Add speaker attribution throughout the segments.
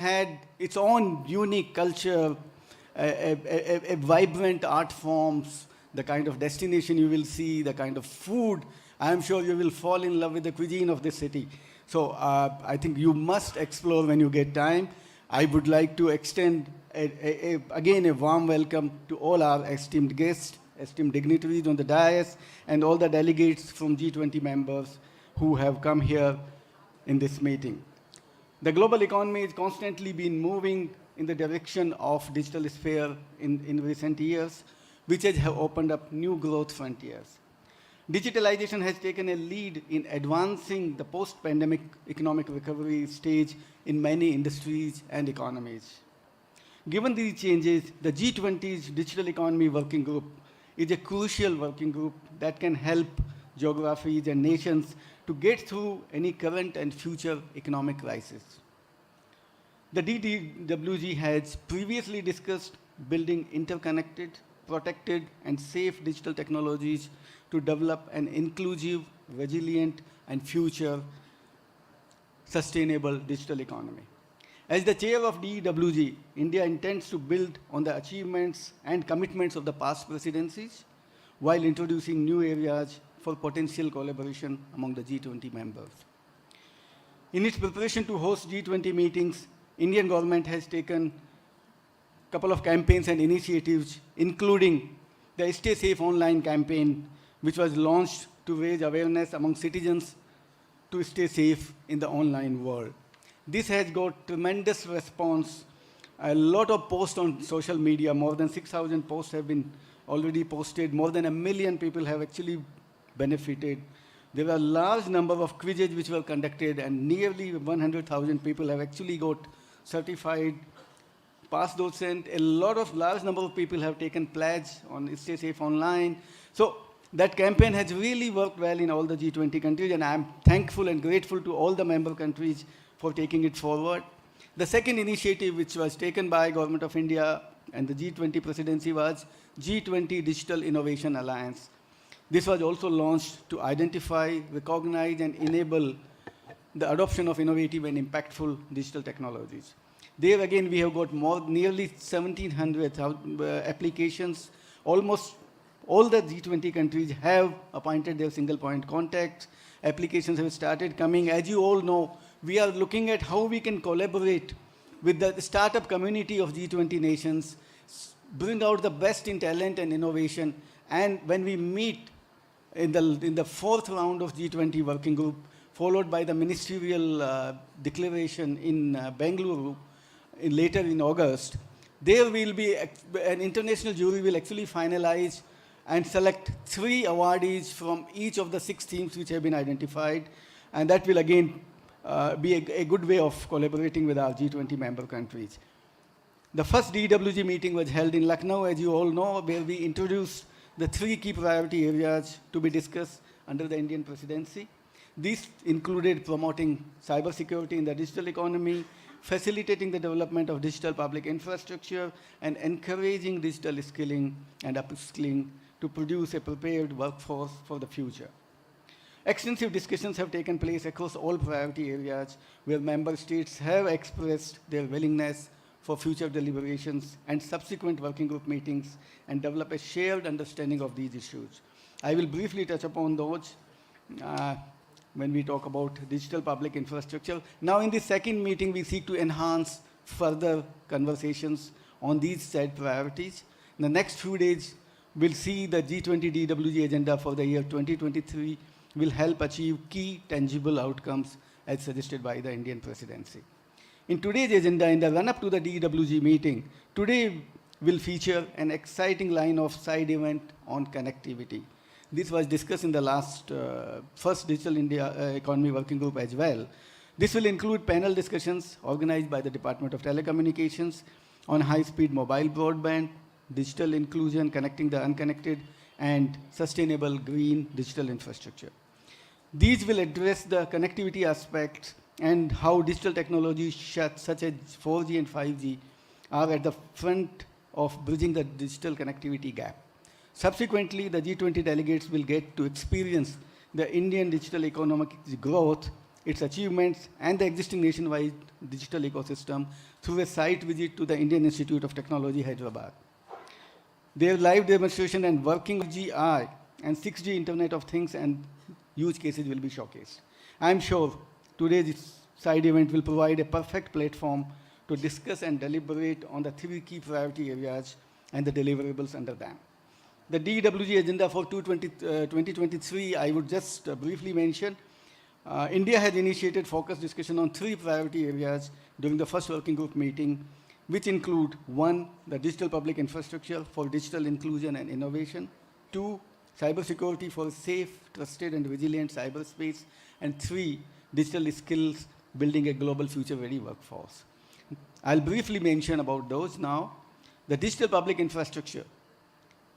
Speaker 1: had its own unique culture, a vibrant art forms, the kind of destination you will see, the kind of food. I am sure you will fall in love with the cuisine of this city. So I think you must explore when you get time. I would like to extend, again, a warm welcome to all our esteemed guests, esteemed dignitaries on the dais, and all the delegates from G20 members who have come here in this meeting. The global economy has constantly been moving in the direction of digital sphere in recent years, which has opened up new growth frontiers. Digitalization has taken a lead in advancing the post-pandemic economic recovery stage in many industries and economies. Given these changes, the G20's Digital Economy Working Group is a crucial working group that can help geographies and nations to get through any current and future economic crisis. The DEWG has previously discussed building interconnected, protected, and safe digital technologies to develop an inclusive, resilient, and future sustainable digital economy. As the chair of DEWG, India intends to build on the achievements and commitments of the past presidencies while introducing new areas for potential collaboration among the G20 members. In its preparation to host G20 meetings, Indian government has taken a couple of campaigns and initiatives, including the Stay Safe Online campaign, which was launched to raise awareness among citizens to stay safe in the online world. This has got tremendous response. A lot of posts on social media, more than 6,000 posts have been already posted. More than 1 million people have actually benefited. There were a large number of quizzes which were conducted, and nearly 100,000 people have actually got certified, passed docent. A large number of people have taken pledge on Stay Safe Online. So that campaign has really worked well in all the G20 countries, and I'm thankful and grateful to all the member countries for taking it forward. The second initiative which was taken by Government of India and the G20 presidency was G20 Digital Innovation Alliance. This was also launched to identify, recognize, and enable the adoption of innovative and impactful digital technologies. There again, we have got nearly 1,700 applications. Almost all the G20 countries have appointed their single point contacts. Applications have started coming. As you all know, we are looking at how we can collaborate with the startup community of G20 nations, bring out the best in talent and innovation. And when we meet in the fourth round of G20 working group, followed by the ministerial declaration in Bengaluru later in August, there will be an international jury will actually finalize and select 3 awardees from each of the 6 themes which have been identified. And that will again be a good way of collaborating with our G20 member countries. The first DWG meeting was held in Lucknow, as you all know, where we introduced the 3 key priority areas to be discussed under the Indian presidency. These included promoting cybersecurity in the digital economy, facilitating the development of digital public infrastructure, and encouraging digital skilling and upskilling to produce a prepared workforce for the future. Extensive discussions have taken place across all priority areas where member states have expressed their willingness for future deliberations and subsequent working group meetings and develop a shared understanding of these issues. I will briefly touch upon those when we talk about digital public infrastructure. Now in the second meeting, we seek to enhance further conversations on these said priorities. In the next few days, we'll see the G20 DWG agenda for the year 2023 will help achieve key tangible outcomes as suggested by the Indian presidency. In today's agenda, in the run-up to the DWG meeting, today will feature an exciting line of side event on connectivity. This was discussed in the last first Digital India Economy Working Group as well. This will include panel discussions organized by the Department of Telecommunications on high-speed mobile broadband, digital inclusion, connecting the unconnected, and sustainable green digital infrastructure. These will address the connectivity aspects and how digital technologies such as 4G and 5G are at the front of bridging the digital connectivity gap. Subsequently, the G20 delegates will get to experience the Indian digital economic growth its achievements, and the existing nationwide digital ecosystem through a site visit to the Indian Institute of Technology, Hyderabad. Their live demonstration and working with GI and 6G Internet of Things and use cases will be showcased. I am sure today's side event will provide a perfect platform to discuss and deliberate on the three key priority areas and the deliverables under them. The DEWG agenda for 2023, I would just briefly mention. India has initiated focused discussion on three priority areas during the first working group meeting, which include 1, the digital public infrastructure for digital inclusion and innovation, 2, cybersecurity for safe, trusted, and resilient cyberspace, and 3, digital skills, building a global future-ready workforce. I'll briefly mention about those now. The digital public infrastructure.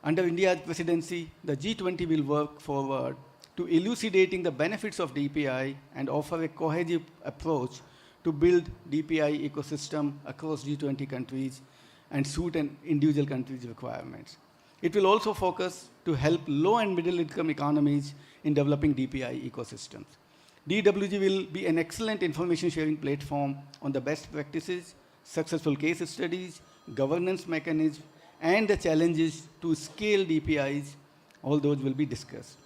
Speaker 1: Under India's presidency, the G20 will work forward to elucidating the benefits of DPI and offer a cohesive approach to build DPI ecosystem across G20 countries and suit an individual country's requirements. It will also focus to help low and middle income economies in developing DPI ecosystems. DWG will be an excellent information sharing platform on the best practices, successful case studies, governance mechanisms, and the challenges to scale DPIs. All those will be discussed.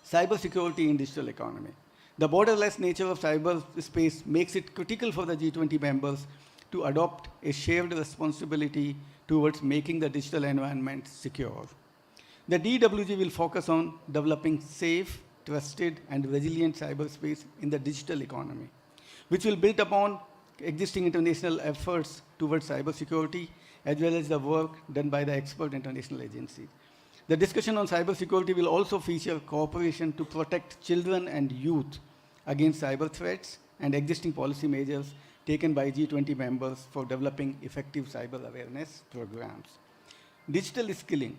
Speaker 1: Cybersecurity in digital economy. The borderless nature of cyberspace makes it critical for the G20 members to adopt a shared responsibility towards making the digital environment secure. The DWG will focus on developing safe, trusted, and resilient cyberspace in the digital economy, which will build upon existing international efforts towards cybersecurity, as well as the work done by the expert international agencies. The discussion on cybersecurity will also feature cooperation to protect children and youth against cyber threats and existing policy measures taken by G20 members for developing effective cyber awareness programs. Digital skilling.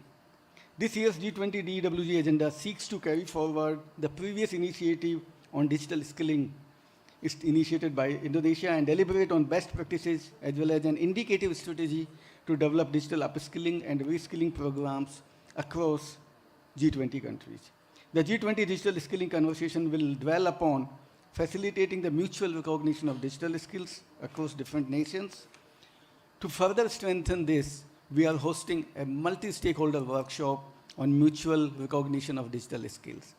Speaker 1: This year's G20 DWG agenda seeks to carry forward the previous initiative on digital skilling initiated by Indonesia and deliberate on best practices as well as an indicative strategy to develop digital upskilling and reskilling programs across G20 countries. The G20 digital skilling conversation will dwell upon facilitating the mutual recognition of digital skills across different nations. To further strengthen this, we are hosting a multi-stakeholder workshop on mutual recognition of digital skills.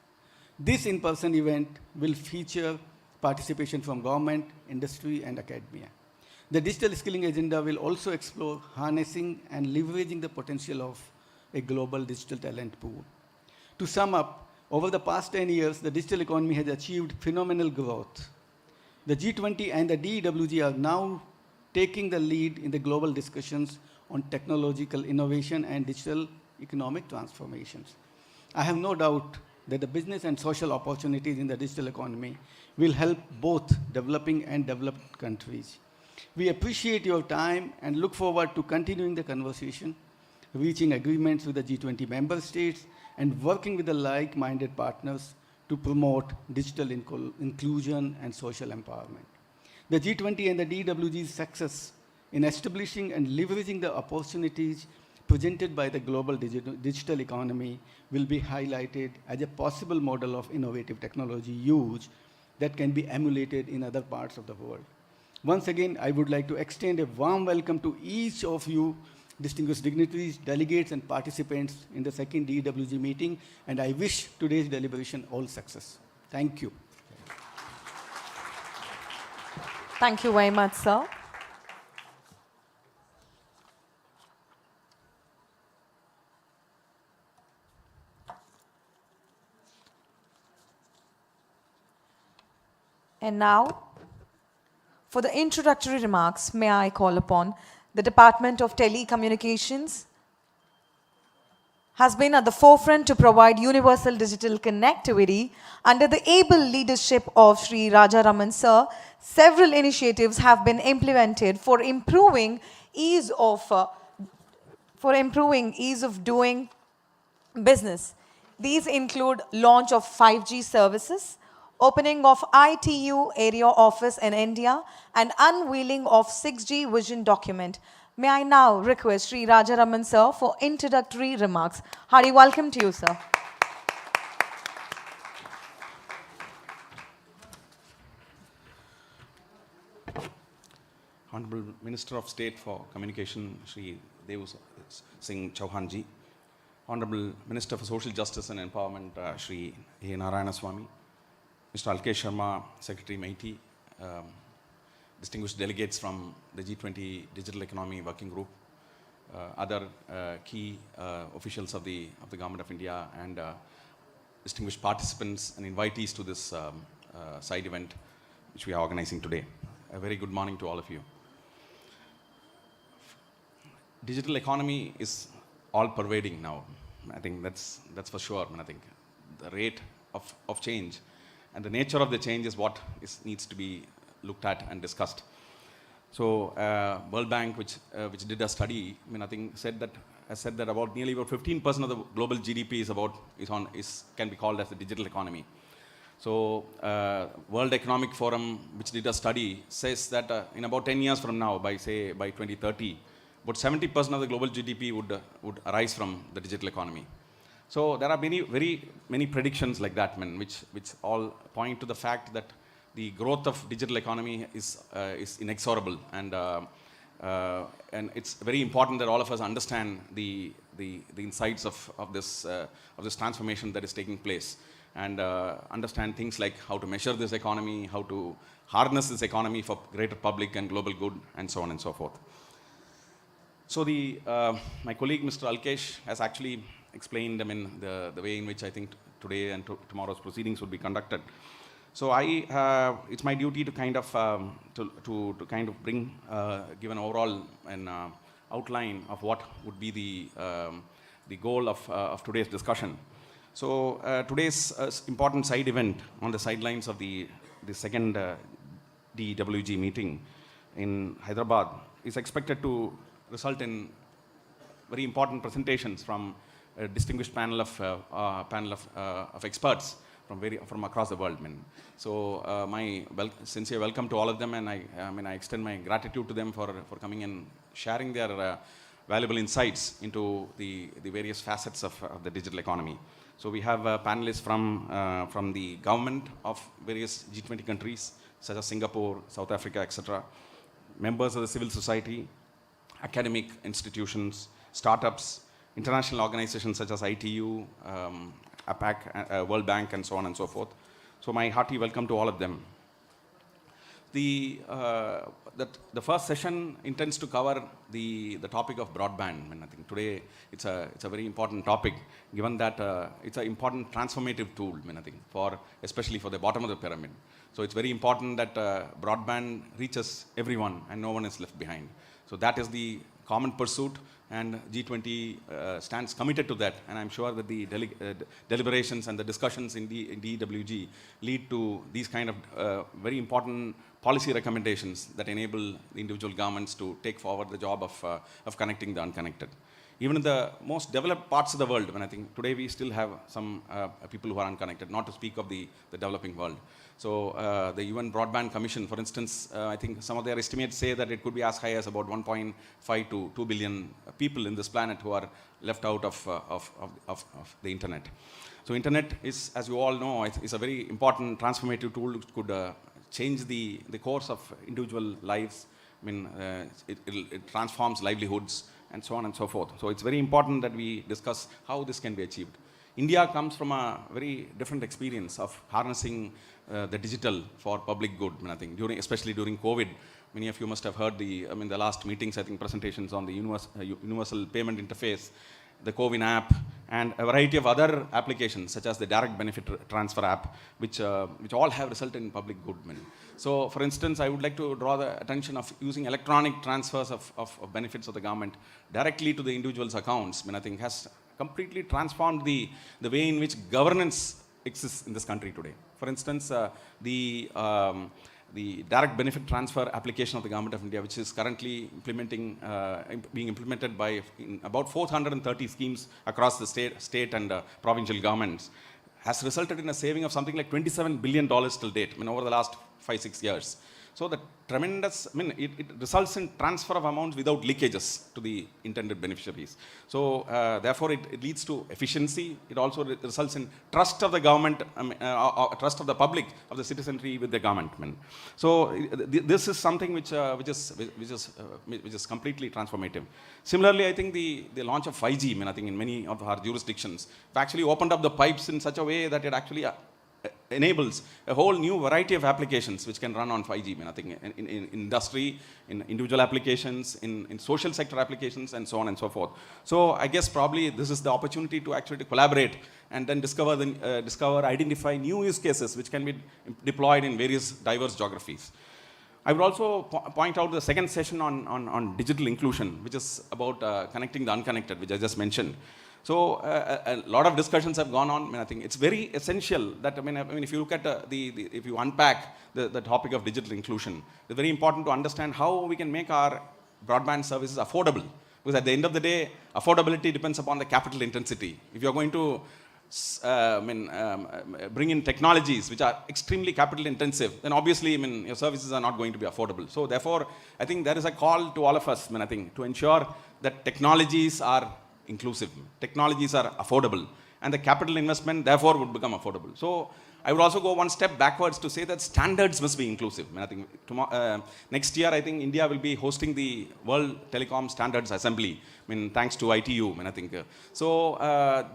Speaker 1: This in-person event will feature participation from government, industry, and academia. The digital skilling agenda will also explore harnessing and leveraging the potential of a global digital talent pool. To sum up, over the past 10 years, the digital economy has achieved phenomenal growth. The G20 and the DEWG are now taking the lead in the global discussions on technological innovation and digital economic transformations. I have no doubt that the business and social opportunities in the digital economy will help both developing and developed countries. We appreciate your time and look forward to continuing the conversation, reaching agreements with the G20 member states, and working with the like-minded partners to promote digital inclusion and social empowerment. The G20 and the DWG's success in establishing and leveraging the opportunities presented by the global digital economy will be highlighted as a possible model of innovative technology use that can be emulated in other parts of the world. Once again, I would like to extend a warm welcome to each of you, distinguished dignitaries, delegates, and participants in the second DWG meeting, and I wish today's deliberation all success. Thank you.
Speaker 2: Thank you very much, sir. And now, for the introductory remarks, may I call upon the Department of Telecommunications has been at the forefront to provide universal digital connectivity. Under the able leadership of Sri Rajaraman Sir, several initiatives have been implemented for improving ease of doing business. These include launch of 5G services, opening of ITU area office in India, and unveiling of 6G vision document. May I now request Sri Rajaraman Sir for introductory remarks. Hearty welcome to you, sir.
Speaker 3: Honorable Minister of State for Communication, Shri Dev Singh Chauhan ji, Honorable Minister for Social Justice and Empowerment, Shri A. Narayanaswamy, Mr. Alkesh Sharma, Secretary MeitY, distinguished delegates from the G20 Digital Economy Working Group, other key officials of the Government of India, and distinguished participants and invitees to this side event which we are organizing today. A very good morning to all of you. Digital economy is all pervading now. I think that's for sure. I think the rate of change and the nature of the change is what needs to be looked at and discussed. So World Bank, which did a study, I think said that about nearly 15% of the global GDP can be called as the digital economy. So World Economic Forum, which did a study, says that in about 10 years from now, by 2030, about 70% of the global GDP would arise from the digital economy. So there are very many predictions like that, which all point to the fact that the growth of digital economy is inexorable, and it's very important that all of us understand the insights of this transformation that is taking place, and understand things like how to measure this economy, how to harness this economy for greater public and global good, and so on and so forth. So my colleague Mr. Alkesh has actually explained the way in which I think today and tomorrow's proceedings would be conducted. So it's my duty to kind of bring give an overall outline of what would be the goal of today's discussion. So today's important side event on the sidelines of the second DEWG meeting in Hyderabad is expected to result in very important presentations from a distinguished panel of experts from across the world. So my sincere welcome to all of them, and I extend my gratitude to them for coming and sharing their valuable insights into the various facets of the digital economy. So we have panelists from the government of various G20 countries such as Singapore, South Africa, etc., members of the civil society, academic institutions, startups, international organizations such as ITU, APAC, World Bank, and so on and so forth. So my hearty welcome to all of them. The first session intends to cover the topic of broadband. I think today it's a very important topic, given that it's an important transformative tool. I think especially for the bottom of the pyramid. So it's very important that broadband reaches everyone and no one is left behind. So that is the common pursuit, and G20 stands committed to that, and I'm sure that the deliberations and the discussions in DEWG lead to these kind of very important policy recommendations that enable the individual governments to take forward the job of connecting the unconnected. Even in the most developed parts of the world, I think today we still have some people who are unconnected, not to speak of the developing world. So the UN Broadband Commission, for instance, I think some of their estimates say that it could be as high as about 1.5 to 2 billion people in this planet who are left out of the internet. So internet is, as you all know, is a very important transformative tool which could change the course of individual lives. It transforms livelihoods and so on and so forth. So it's very important that we discuss how this can be achieved. India comes from a very different experience of harnessing the digital for public good. I think especially during COVID, many of you must have heard the last meetings, I think presentations on the universal payment interface, the CoWIN app, and a variety of other applications such as the direct benefit transfer app, which all have resulted in public good. So, for instance, I would like to draw the attention of using electronic transfers of benefits of the government directly to the individual's accounts. I think has completely transformed the way in which governance exists in this country today. For instance, the direct benefit transfer application of the Government of India, which is currently being implemented by about 430 schemes across the state and provincial governments, has resulted in a saving of something like $27 billion till date, over the last 5-6 years. So the tremendous, it results in transfer of amounts without leakages to the intended beneficiaries. So therefore it leads to efficiency. It also results in trust of the government, trust of the public, of the citizenry with the government. So this is something which is completely transformative. Similarly, I think the launch of 5G, I think in many of our jurisdictions, have actually opened up the pipes in such a way that it actually enables a whole new variety of applications which can run on 5G. I think in industry, in individual applications, in social sector applications, and so on and so forth. So I guess probably this is the opportunity to actually collaborate and then identify new use cases which can be deployed in various diverse geographies. I would also point out the second session on digital inclusion, which is about connecting the unconnected, which I just mentioned. So a lot of discussions have gone on. I think it's very essential that, if you look at if you unpack the topic of digital inclusion, it's very important to understand how we can make our broadband services affordable. Because at the end of the day, affordability depends upon the capital intensity. If you're going to bring in technologies which are extremely capital intensive, then obviously, your services are not going to be affordable. So therefore, I think there is a call to all of us, I think, to ensure that technologies are inclusive, technologies are affordable, and the capital investment therefore would become affordable. So I would also go one step backwards to say that standards must be inclusive. I think next year, I think India will be hosting the World Telecom Standards Assembly, thanks to ITU, I think. So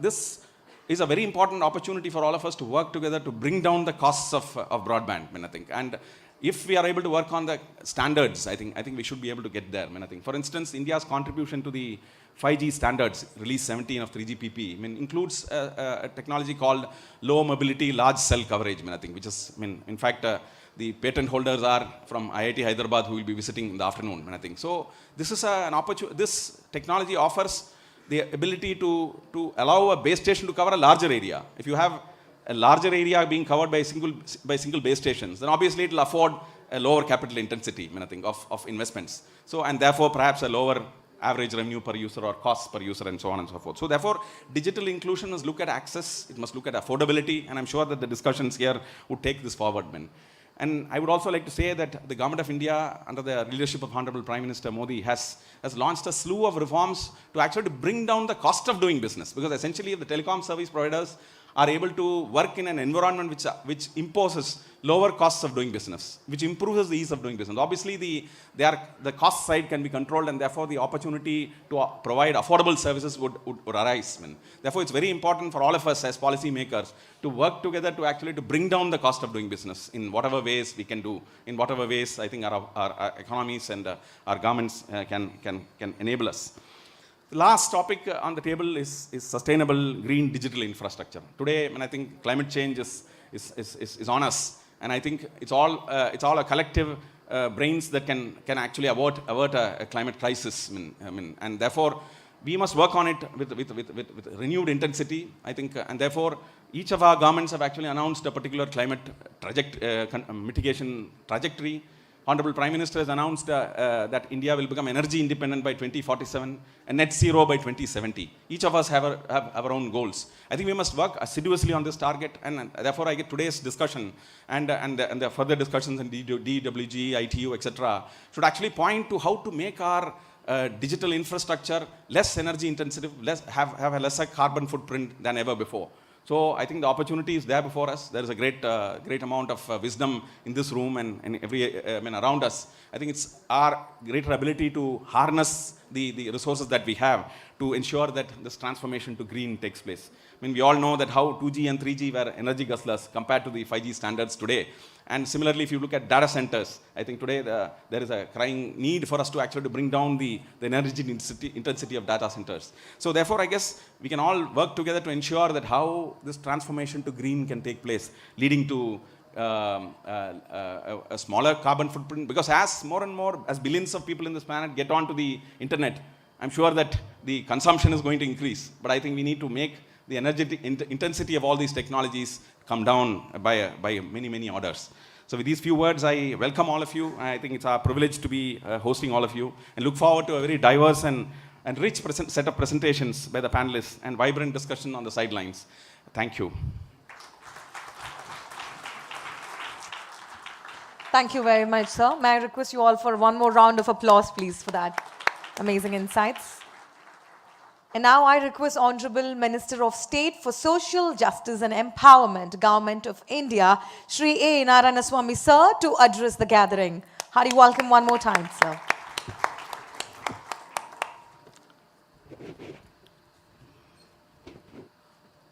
Speaker 3: this is a very important opportunity for all of us to work together to bring down the costs of broadband, I think. And if we are able to work on the standards, I think we should be able to get there. I think, for instance, India's contribution to the 5G standards, release 17 of 3GPP, includes a technology called low mobility large cell coverage, I think, which is, in fact, the patent holders are from IIT Hyderabad, who will be visiting in the afternoon, I think. So this is an opportunity. This technology offers the ability to allow a base station to cover a larger area. If you have a larger area being covered by single base stations, then obviously it will afford a lower capital intensity, I think, of investments. So, and therefore perhaps a lower average revenue per user or cost per user, and so on and so forth. So therefore, digital inclusion must look at access, it must look at affordability, and I'm sure that the discussions here would take this forward. And I would also like to say that the Government of India, under the leadership of Honorable Prime Minister Modi, has launched a slew of reforms to actually bring down the cost of doing business. Because essentially, if the telecom service providers are able to work in an environment which imposes lower costs of doing business, which improves the ease of doing business. Obviously, the cost side can be controlled, and therefore the opportunity to provide affordable services would arise. Therefore, it's very important for all of us as policy makers to work together to actually to bring down the cost of doing business in whatever ways we can do, in whatever ways I think our economies and our governments can enable us. The last topic on the table is sustainable green digital infrastructure. Today, I think climate change is on us, and I think it's all a collective brains that can actually avert a climate crisis. And therefore we must work on it with renewed intensity, I think, and therefore each of our governments have actually announced a particular climate mitigation trajectory. Honorable Prime Minister has announced that India will become energy independent by 2047 and net zero by 2070. Each of us have our own goals. I think we must work assiduously on this target, and therefore I get today's discussion and the further discussions in DEWG, ITU, etc. should actually point to how to make our digital infrastructure less energy intensive, have a lesser carbon footprint than ever before. So I think the opportunity is there before us. There is a great amount of wisdom in this room and around us. I think it's our greater ability to harness the resources that we have to ensure that this transformation to green takes place. We all know that how 2G and 3G were energy guzzlers compared to the 5G standards today. And similarly, if you look at data centers, I think today there is a crying need for us to actually bring down the energy intensity of data centers. So therefore, I guess we can all work together to ensure that how this transformation to green can take place, leading to a smaller carbon footprint. Because as more and more, as billions of people in this planet get onto the internet, I'm sure that the consumption is going to increase. But I think we need to make the energetic intensity of all these technologies come down by many orders. So with these few words, I welcome all of you. I think it's our privilege to be hosting all of you, and look forward to a very diverse and rich set of presentations by the panelists and vibrant discussion on the sidelines. Thank you.
Speaker 2: Thank you very much, sir. May I request you all for one more round of applause, please, for that amazing insights. And now I request Honorable Minister of State for Social Justice and Empowerment, Government of India, Shri A. Narayanaswamy, sir, to address the gathering. Hearty welcome one more time, sir.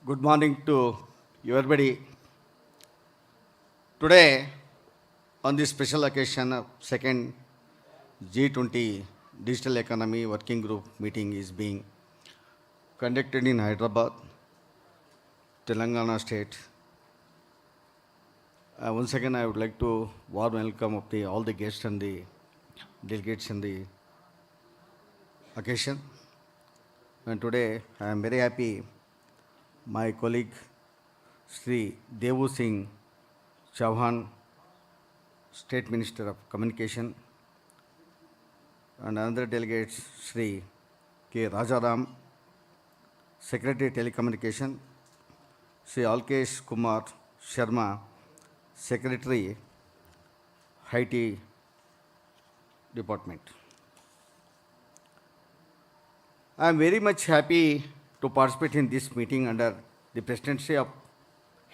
Speaker 1: Good morning to everybody. Today, on this special occasion of second G20 Digital Economy Working Group meeting is being conducted in Hyderabad, Telangana state. Once again, I would like to warm welcome of all the guests and the delegates in the occasion. And today, I am very happy. My colleague, Sri DEWG Chauhan, State Minister of Communication, and another delegates, Sri K. Rajaram, Secretary Telecommunication, Sri Alkesh Kumar Sharma, Secretary IT Department. I am very much happy to participate in this meeting under the presidency of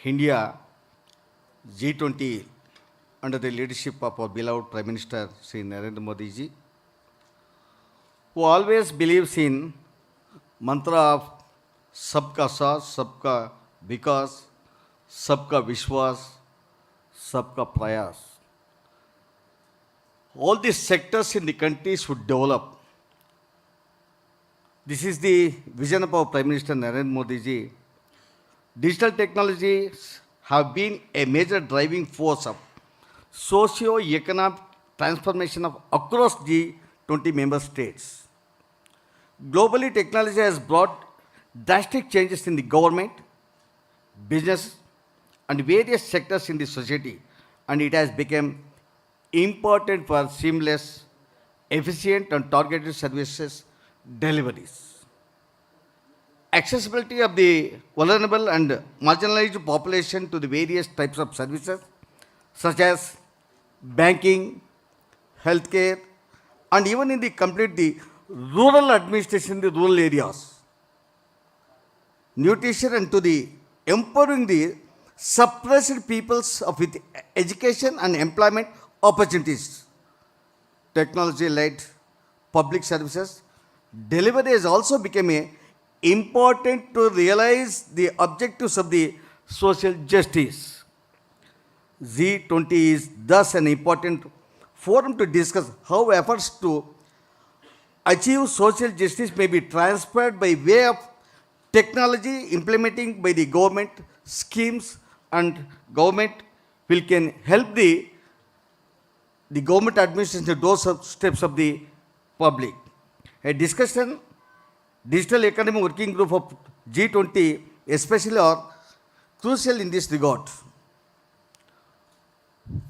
Speaker 1: India G20 under the leadership of our beloved Prime Minister Sri Narendra Modi ji, who always believes in mantra of Sabka Saath, Sabka Vikas, Sabka Vishwas, Sabka Prayas. All these sectors in the country should develop. This is the vision of our Prime Minister Narendra Modi ji. Digital technologies have been a major driving force of socio-economic transformation of across the 20 member states. Globally, technology has brought drastic changes in the government, business, and various sectors in the society, and it has become important for seamless, efficient, and targeted services deliveries. Accessibility of the vulnerable and marginalized population to the various types of services such as banking, healthcare, and even in the complete the rural administration in the rural areas. Nutrition and to the empowering the suppressed peoples of with education and employment opportunities. Technology-led public services delivery has also become important to realize the objectives of the social justice. G20 is thus an important forum to discuss how efforts to achieve social justice may be transferred by way of technology implementing by the government schemes, and government will can help the government administration to those steps of the public. A discussion, digital economy working group of G20 especially are crucial in this regard.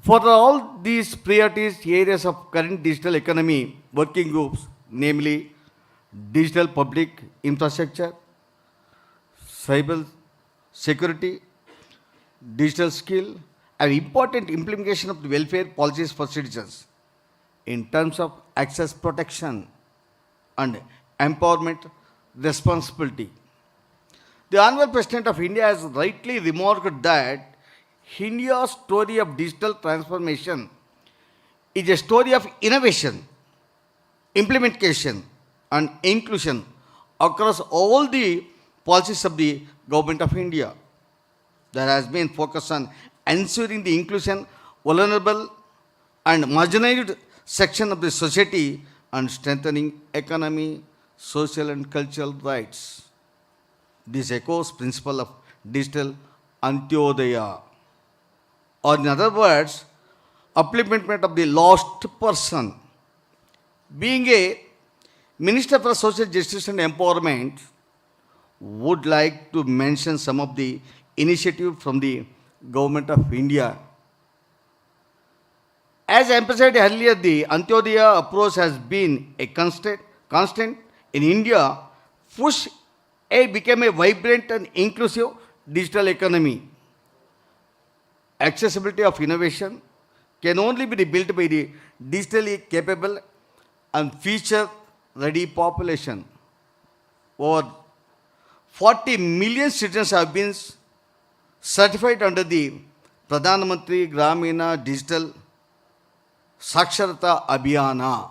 Speaker 1: For all these priorities areas of current digital economy working groups, namely digital public infrastructure, cyber security, digital skill, and important implementation of the welfare policies for citizens in terms of access protection and empowerment responsibility. The Honorable President of India has rightly remarked that India's story of digital transformation is a story of innovation, implementation, and inclusion across all the policies of the Government of India. There has been focus on ensuring the inclusion, vulnerable and marginalized section of the society and strengthening economy, social and cultural rights. This echoes principle of digital Antyodaya, or in other words, upliftment of the lost person. Being a Minister for Social Justice and Empowerment, would like to mention some of the initiatives from the Government of India. As emphasized earlier, the Antyodaya approach has been a constant in India, push became a vibrant and inclusive digital economy. Accessibility of innovation, can only be built by the digitally capable and future-ready population. Over 40 million citizens have been certified under the Pradhan Mantri Gramina Digital Saksharata Abhiyana,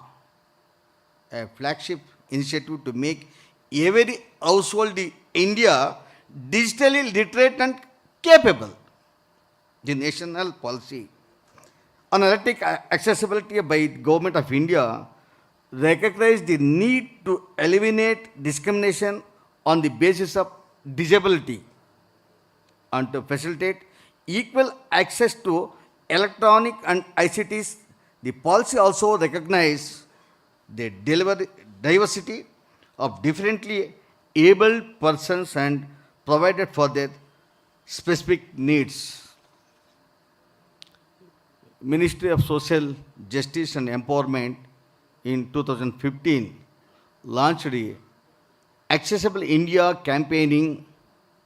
Speaker 1: a flagship initiative to make every household in India digitally literate and capable. The national policy on electric accessibility by Government of India recognized the need to eliminate discrimination on the basis of disability and to facilitate equal access to electronic and ICTs. The policy also recognizes the diversity of differently abled persons and provided for their specific needs. Ministry of Social Justice and Empowerment in 2015 launched the Accessible India campaigning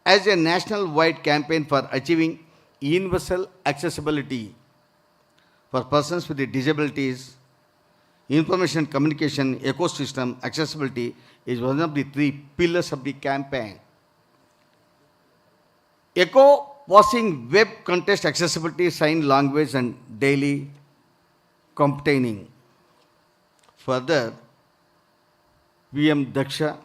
Speaker 1: as a national-wide campaign for achieving universal accessibility for persons with disabilities. Information communication ecosystem accessibility is one of the 3 pillars of the campaign. Echo passing web contest accessibility, sign language and daily comptaining. Further, VM Daksha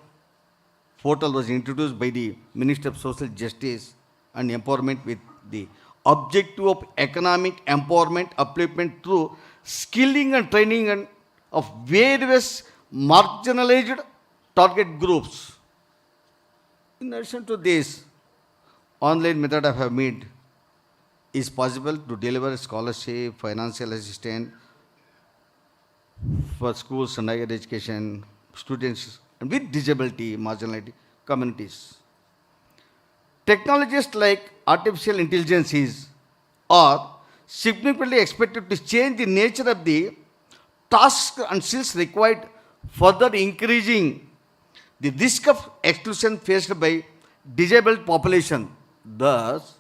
Speaker 1: portal was introduced by the Ministry of Social Justice and Empowerment with the objective of economic empowerment, upliftment through skilling and training and of various marginalized target groups. In addition to this, online method I have made is possible to deliver scholarship, financial assistance for schools and higher education students and with disability, marginalized communities. Technologies like artificial intelligence are significantly expected to change the nature of the tasks and skills required, further increasing the risk of exclusion faced by disabled population. Thus,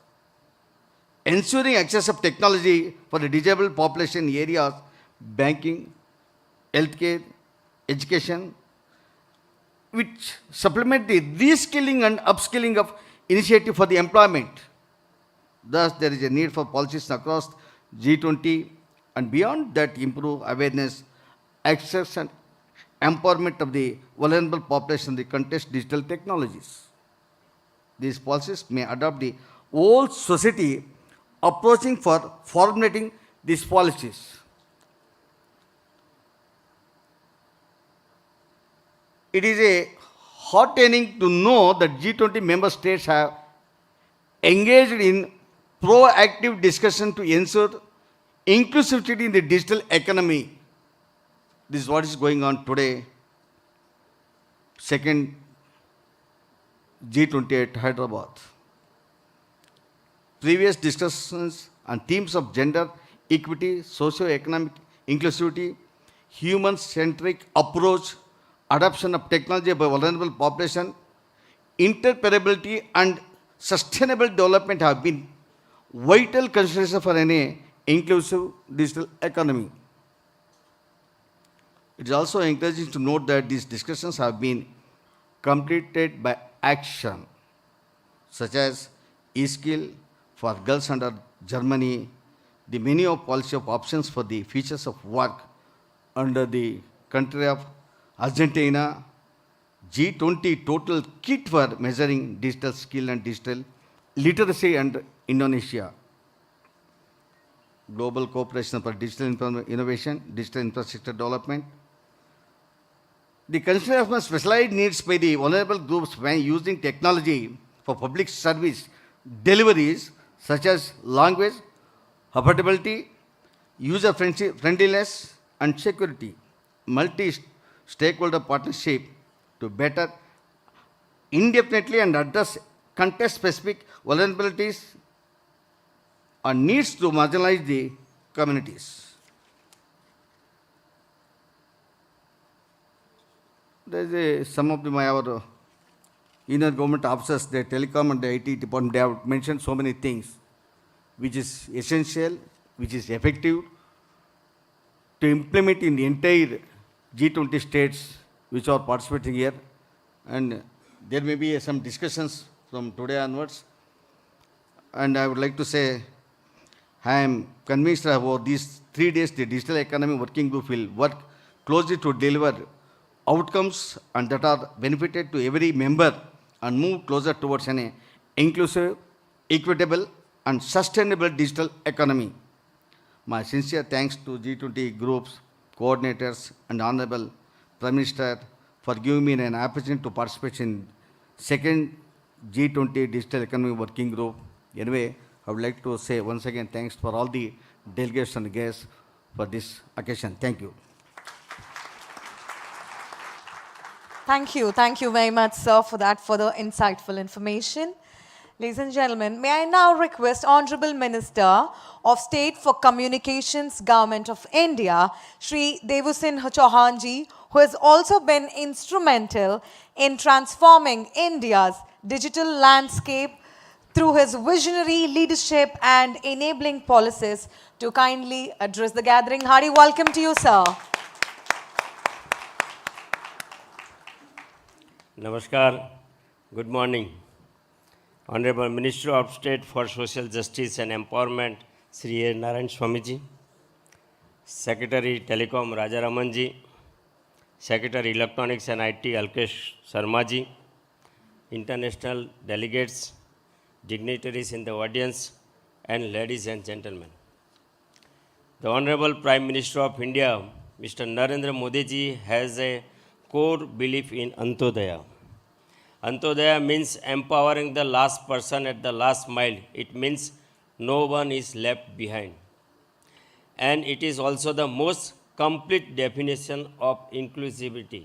Speaker 1: ensuring access of technology for the disabled population areas, banking, healthcare, education, which supplement the reskilling and upskilling of initiative for the employment. Thus, there is a need for policies across G20 and beyond that improve awareness, access and empowerment of the vulnerable population in the contest digital technologies. These policies may adopt the whole society approaching for formulating these policies. It is a heartening to know that G20 member states have engaged in proactive discussion to ensure inclusivity in the digital economy. This is what is going on today, second G20 at Hyderabad. Previous discussions on themes of gender equity, socio-economic inclusivity, human-centric approach, adoption of technology by vulnerable population, interoperability and sustainable development have been vital considerations for any inclusive digital economy. It is also encouraging to note that these discussions have been completed by action, such as e-skill for girls under Germany, the menu of policy of options for the futures of work under the country of Argentina, G20 total kit for measuring digital skill and digital literacy and Indonesia, global cooperation for digital innovation, digital infrastructure development. The consideration of specialized needs by the vulnerable groups when using technology for public service deliveries such as language, affordability, user-friendliness and security, multi-stakeholder partnership to better indefinitely and address context-specific vulnerabilities and needs to marginalize the communities. There is some of our union government officers, the telecom and the IT department, they have mentioned so many things, which is essential, which is effective to implement in the entire G20 states which are participating here. And there may be some discussions from today onwards. And I would like to say, I am convinced that over these 3 days, the Digital Economy Working Group will work closely to deliver outcomes and that are benefited to every member and move closer towards an inclusive, equitable, and sustainable digital economy. My sincere thanks to G20 groups, coordinators, and Honorable Prime Minister for giving me an opportunity to participate in second G20 Digital Economy Working Group. Anyway, I would like to say once again thanks for all the delegates and guests for this occasion. Thank you.
Speaker 2: Thank you very much, sir, for that further insightful information. Ladies and gentlemen, may I now request Honorable Minister of State for Communications, Government of India, Shri DEWG Chauhanji, who has also been instrumental in transforming India's digital landscape through his visionary leadership and enabling policies, to kindly address the gathering. Hearty welcome to you, sir.
Speaker 4: Namaskar, good morning. Honorable Minister of State for Social Justice and Empowerment, Sri A. Narayan Swamiji, Secretary Telecom Rajaramanji, Secretary Electronics and IT Alkesh Sharmaji, international delegates, dignitaries in the audience, and ladies and gentlemen. The Honorable Prime Minister of India, Mr. Narendra Modi ji, has a core belief in Antodaya. Antodaya means empowering the last person at the last mile. It means no one is left behind. And it is also the most complete definition of inclusivity.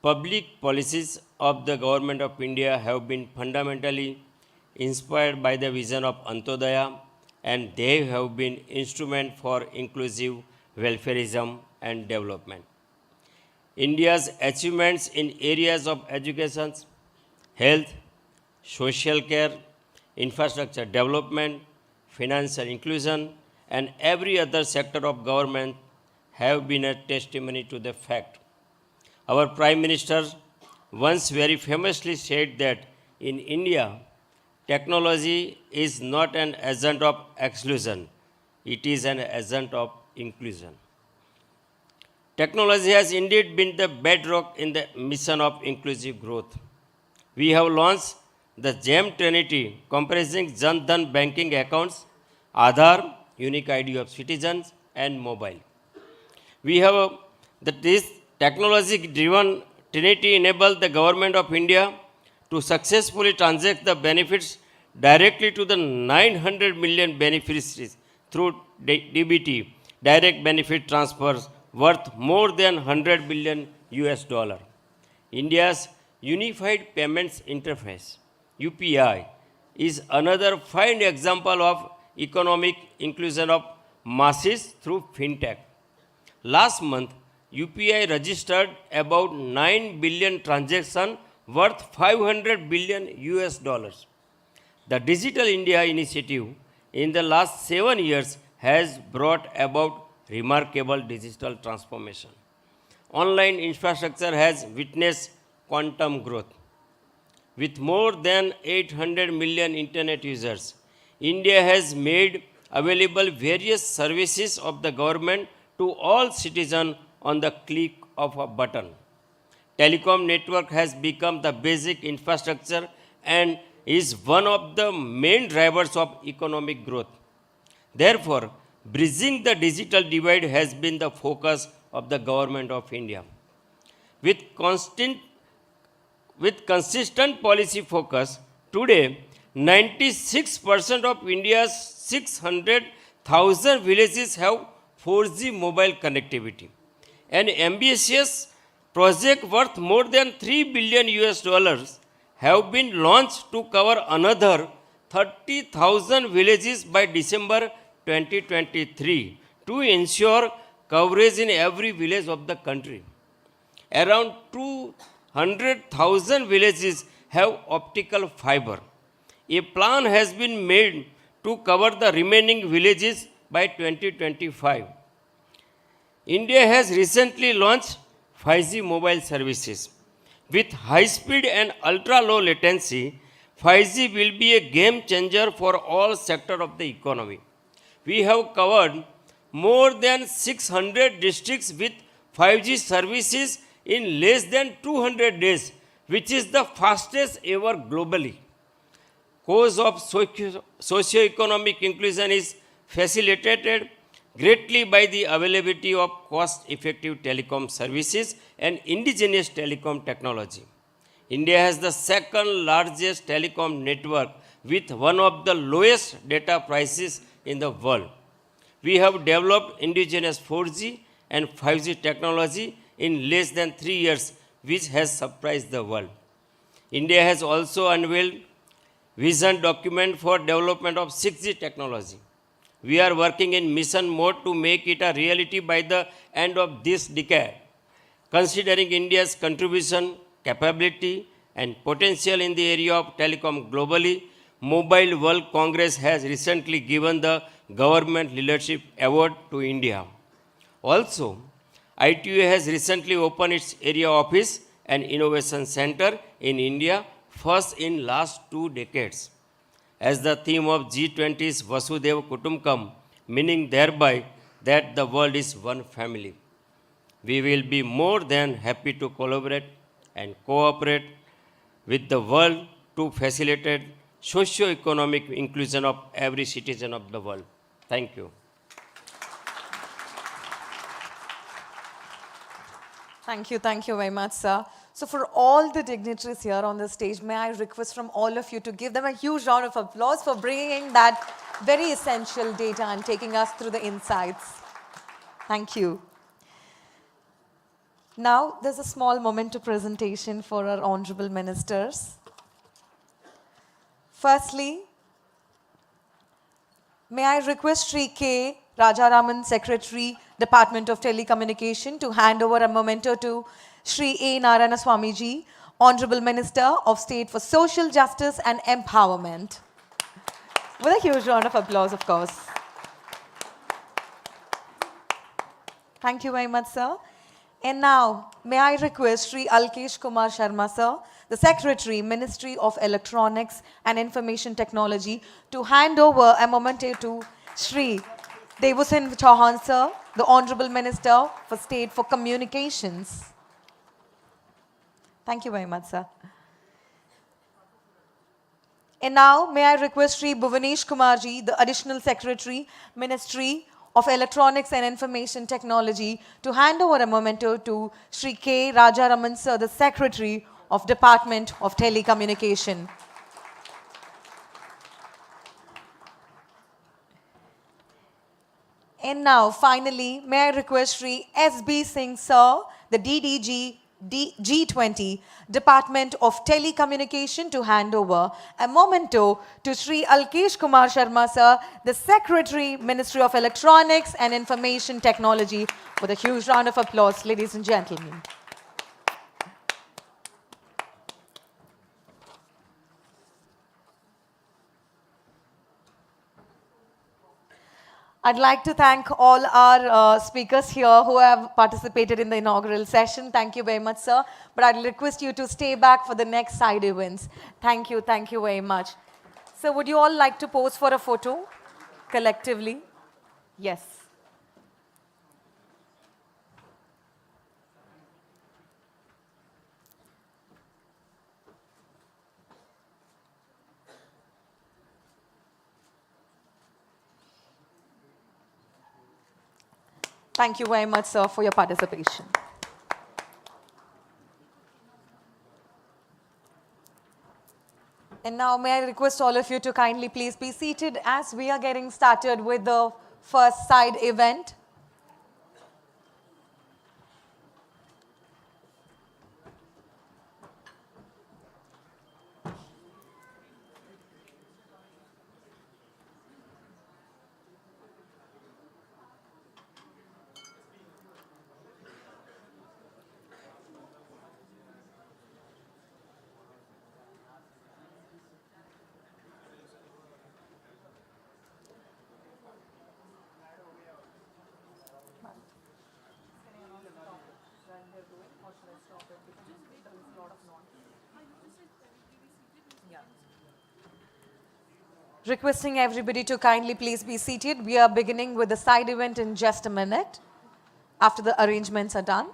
Speaker 4: Public policies of the Government of India have been fundamentally inspired by the vision of Antodaya, and they have been instrument for inclusive welfareism and development. India's achievements in areas of education, health, social care, infrastructure development, financial inclusion, and every other sector of government have been a testimony to the fact. Our Prime Minister once very famously said that in India, technology is not an agent of exclusion, it is an agent of inclusion. Technology has indeed been the bedrock in the mission of inclusive growth. We have launched the GEM Trinity, comprising Jan Dhan banking accounts, Aadhaar, unique ID of citizens, and mobile. We have this technology-driven Trinity enabled the Government of India to successfully transact the benefits directly to the 900 million beneficiaries through DBT, direct benefit transfers, worth more than 100 billion US dollar. India's Unified Payments Interface, UPI, is another fine example of economic inclusion of masses through fintech. Last month, UPI registered about 9 billion transactions worth 500 billion US dollars. The Digital India initiative in the last 7 years has brought about remarkable digital transformation. Online infrastructure has witnessed quantum growth. With more than 800 million internet users, India has made available various services of the government to all citizens on the click of a button. Telecom network has become the basic infrastructure and is one of the main drivers of economic growth. Therefore, bridging the digital divide has been the focus of the Government of India. With consistent policy focus, today 96% of India's 600,000 villages have 4G mobile connectivity. An ambitious project worth more than 3 billion US dollars have been launched to cover another 30,000 villages by December 2023 to ensure coverage in every village of the country. Around 200,000 villages have optical fiber. A plan has been made to cover the remaining villages by 2025. India has recently launched 5G mobile services. With high speed and ultra low latency, 5G will be a game changer for all sectors of the economy. We have covered more than 600 districts with 5G services in less than 200 days, which is the fastest ever globally. Cause of socio-economic inclusion is facilitated greatly by the availability of cost-effective telecom services and indigenous telecom technology. India has the second largest telecom network with one of the lowest data prices in the world. We have developed indigenous 4G and 5G technology in less than 3 years, which has surprised the world. India has also unveiled vision document for development of 6G technology. We are working in mission mode to make it a reality by the end of this decade. Considering India's contribution, capability, and potential in the area of telecom globally, Mobile World Congress has recently given the Government Leadership Award to India. Also, ITU has recently opened its area office and innovation center in India, first in last 2 decades. As the theme of G20 is Vasudhaiva Kutumbakam, meaning thereby that the world is one family. We will be more than happy to collaborate and cooperate with the world to facilitate socio-economic inclusion of every citizen of the world. Thank you.
Speaker 2: Thank you very much, sir. So for all the dignitaries here on the stage, may I request from all of you to give them a huge round of applause for bringing that very essential data and taking us through the insights. Thank you. Now, there's a small moment of presentation for our honorable ministers. Firstly, may I request Shri K. Rajaraman, Secretary, Department of Telecommunication, to hand over a memento to Shri A. Narayana Swamiji, Honorable Minister of State for Social Justice and Empowerment. With a huge round of applause, of course. Thank you very much, sir. And now, may I request Shri Alkesh Kumar Sharma, sir, the Secretary, Ministry of Electronics and Information Technology, to hand over a memento to Shri Devushin Chauhan, sir, the Honorable Minister for State for Communications. Thank you very much, sir. And now, may I request Shri Bhuvanesh Kumarji, the Additional Secretary, Ministry of Electronics and Information Technology, to hand over a memento to Shri K. Rajaraman, sir, the Secretary of Department of Telecommunication. And now, finally, may I request Shri S.B. Singh, sir, the DDG G20, Department of Telecommunication, to hand over a memento to Shri Alkesh Kumar Sharma, sir, the Secretary, Ministry of Electronics and Information Technology, with a huge round of applause, ladies and gentlemen. I'd like to thank all our speakers here who have participated in the inaugural session. Thank you very much, sir. But I'd request you to stay back for the next side events. Thank you very much. So would you all like to pose for a photo collectively? Yes. Thank you very much, sir, for your participation. And now may I request all of you to kindly please be seated as we are getting started with the first side event. Requesting everybody to kindly please be seated. We are beginning with the side event in just a minute after the arrangements are done.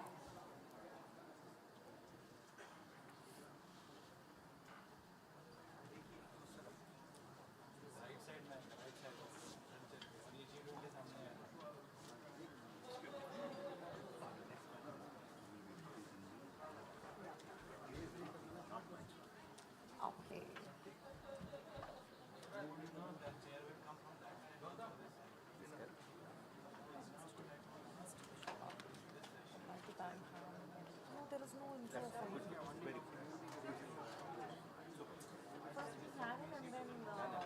Speaker 2: Okay. No, there is no intro for you. First we had it and then, yeah.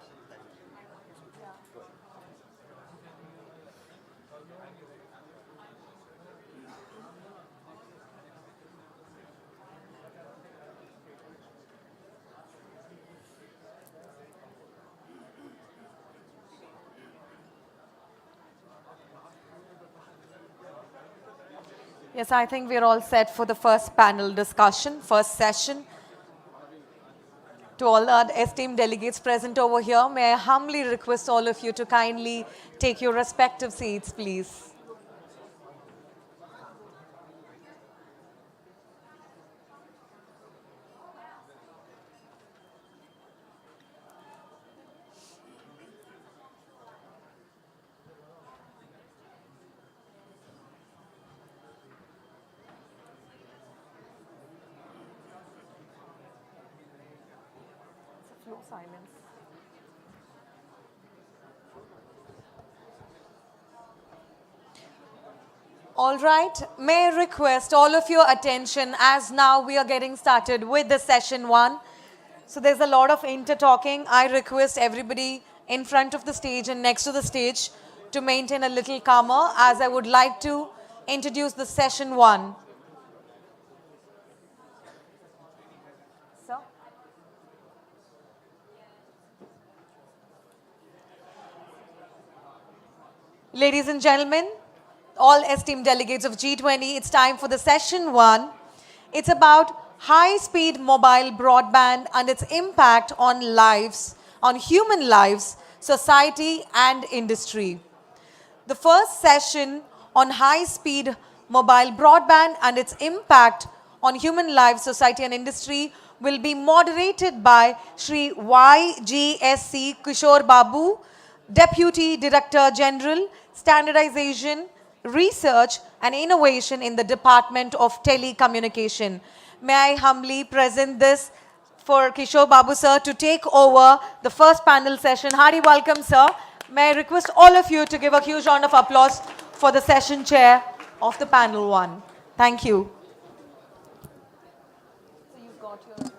Speaker 2: Yes, I think we're all set for the first panel discussion, first session. To all our esteemed delegates present over here, may I humbly request all of you to kindly take your respective seats, please. No silence. All right, may I request all of your attention as now we are getting started with the session 1. So there's a lot of inter-talking. I request everybody in front of the stage and next to the stage to maintain a little calmer as I would like to introduce the session 1. Sir? Ladies and gentlemen, all esteemed delegates of G20, it's time for the session 1. It's about high-speed mobile broadband and its impact on lives, on human lives, society and industry. The first session on high-speed mobile broadband and its impact on human lives, society and industry will be moderated by Shri YGSC Kishore Babu, Deputy Director General, Standardization, Research and Innovation in the Department of Telecommunication. May I humbly present this for Kishore Babu sir to take over the first panel session. Hearty welcome sir. May I request all of you to give a huge round of applause for the session chair of the panel 1. Thank you. So you've got your...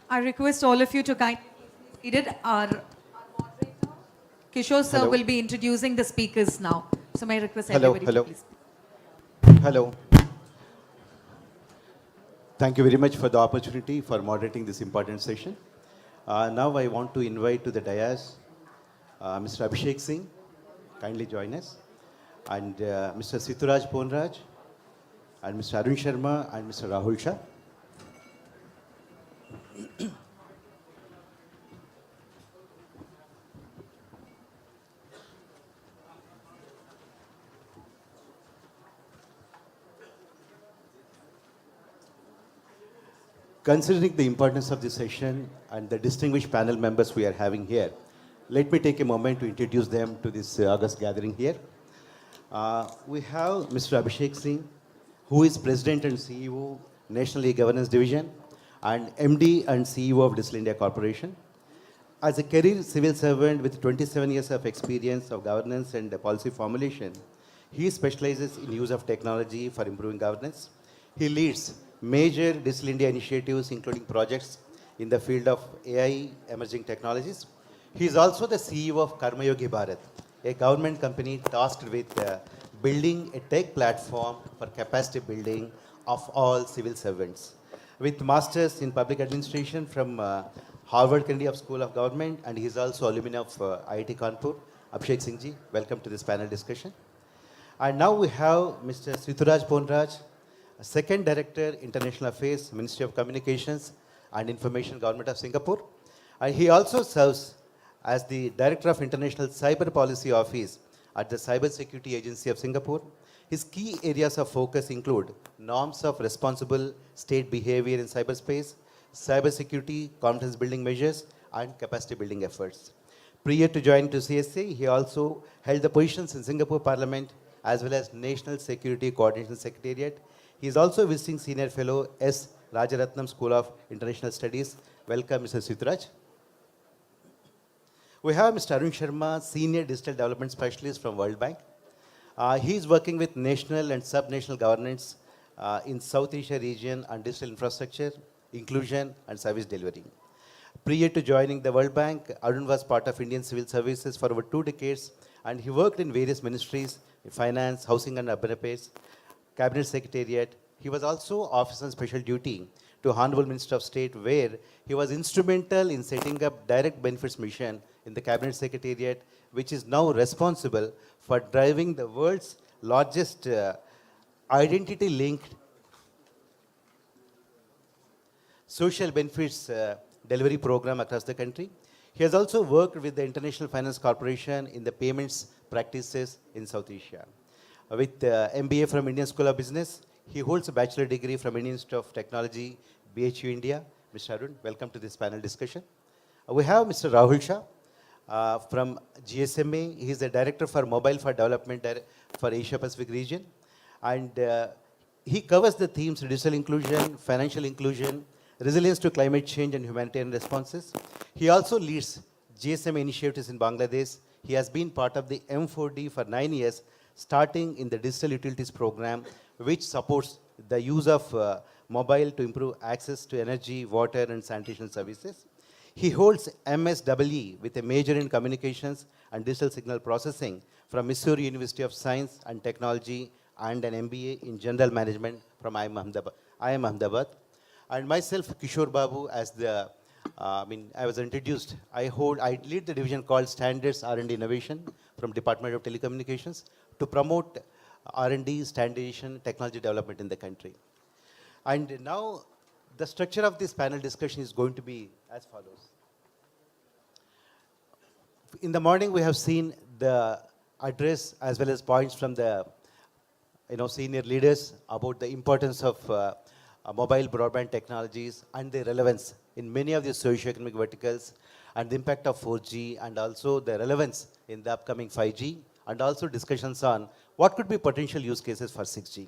Speaker 5: I request all of you to kindly be seated. Our moderator, Kishore sir, will be introducing the speakers now. So may I request everybody to please.
Speaker 6: Hello. Thank you very much for the opportunity for moderating this important session. Now I want to invite to the dais Mr. Abhishek Singh, kindly join us, and Mr. Situraj Ponraj, and Mr. Arun Sharma, and Mr. Rahul Shah. Considering the importance of this session and the distinguished panel members we are having here, let me take a moment to introduce them to this August gathering here. We have Mr. Abhishek Singh, who is President and CEO, National E-Governance Division, and MD and CEO of Digital India Corporation. As a career civil servant with 27 years of experience of governance and policy formulation, he specializes in use of technology for improving governance. He leads major Digital India initiatives, including projects in the field of AI, emerging technologies. He is also the CEO of Karmayogi Bharat, a government company tasked with building a tech platform for capacity building of all civil servants. With masters in public administration from Harvard Kennedy of School of Government, and he's also alumni of IIT Kanpur. Abhishek Singh ji, welcome to this panel discussion. And now we have Mr. Situraj Ponraj, Second Director, International Affairs, Ministry of Communications and Information, Government of Singapore. And he also serves as the Director of International Cyber Policy Office at the Cyber Security Agency of Singapore. His key areas of focus include norms of responsible state behavior in cyberspace, cybersecurity, confidence building measures, and capacity building efforts. Prior to joining to CSA, he also held the positions in Singapore Parliament as well as National Security Coordination Secretariat. He is also visiting Senior Fellow S. Rajaratnam School of International Studies. Welcome, Mr. Situraj. We have Mr. Arun Sharma, Senior Digital Development Specialist from World Bank. He is working with national and sub-national governments in South Asia region on digital infrastructure, inclusion, and service delivery. Prior to joining the World Bank, Arun was part of Indian Civil Services for over 2 decades, and he worked in various ministries, finance, housing and urban affairs, cabinet secretariat. He was also officer on special duty to Honorable Minister of State, where he was instrumental in setting up direct benefits mission in the cabinet secretariat, which is now responsible for driving the world's largest identity-linked social benefits delivery program across the country. He has also worked with the International Finance Corporation in the payments practices in South Asia. With MBA from Indian School of Business, he holds a bachelor degree from Indian Institute of Technology, BHU India. Mr. Arun, welcome to this panel discussion. We have Mr. Rahul Shah from GSMA. He is the Director for Mobile for Development for Asia Pacific region. And he covers the themes digital inclusion, financial inclusion, resilience to climate change and humanitarian responses. He also leads GSMA initiatives in Bangladesh. He has been part of the M4D for 9 years, starting in the Digital Utilities Program, which supports the use of mobile to improve access to energy, water, and sanitation services. He holds MSEE with a major in communications and digital signal processing from Missouri University of Science and Technology, and an MBA in General Management from IIM Ahmedabad. And myself, Kishore Babu, as the, I was introduced. I lead the division called Standards R&D Innovation from Department of Telecommunications to promote R&D, standardization, technology development in the country. And now, the structure of this panel discussion is going to be as follows. In the morning, we have seen the address as well as points from the senior leaders about the importance of mobile broadband technologies and their relevance in many of the socio-economic verticals, and the impact of 4G, and also the relevance in the upcoming 5G, and also discussions on what could be potential use cases for 6G.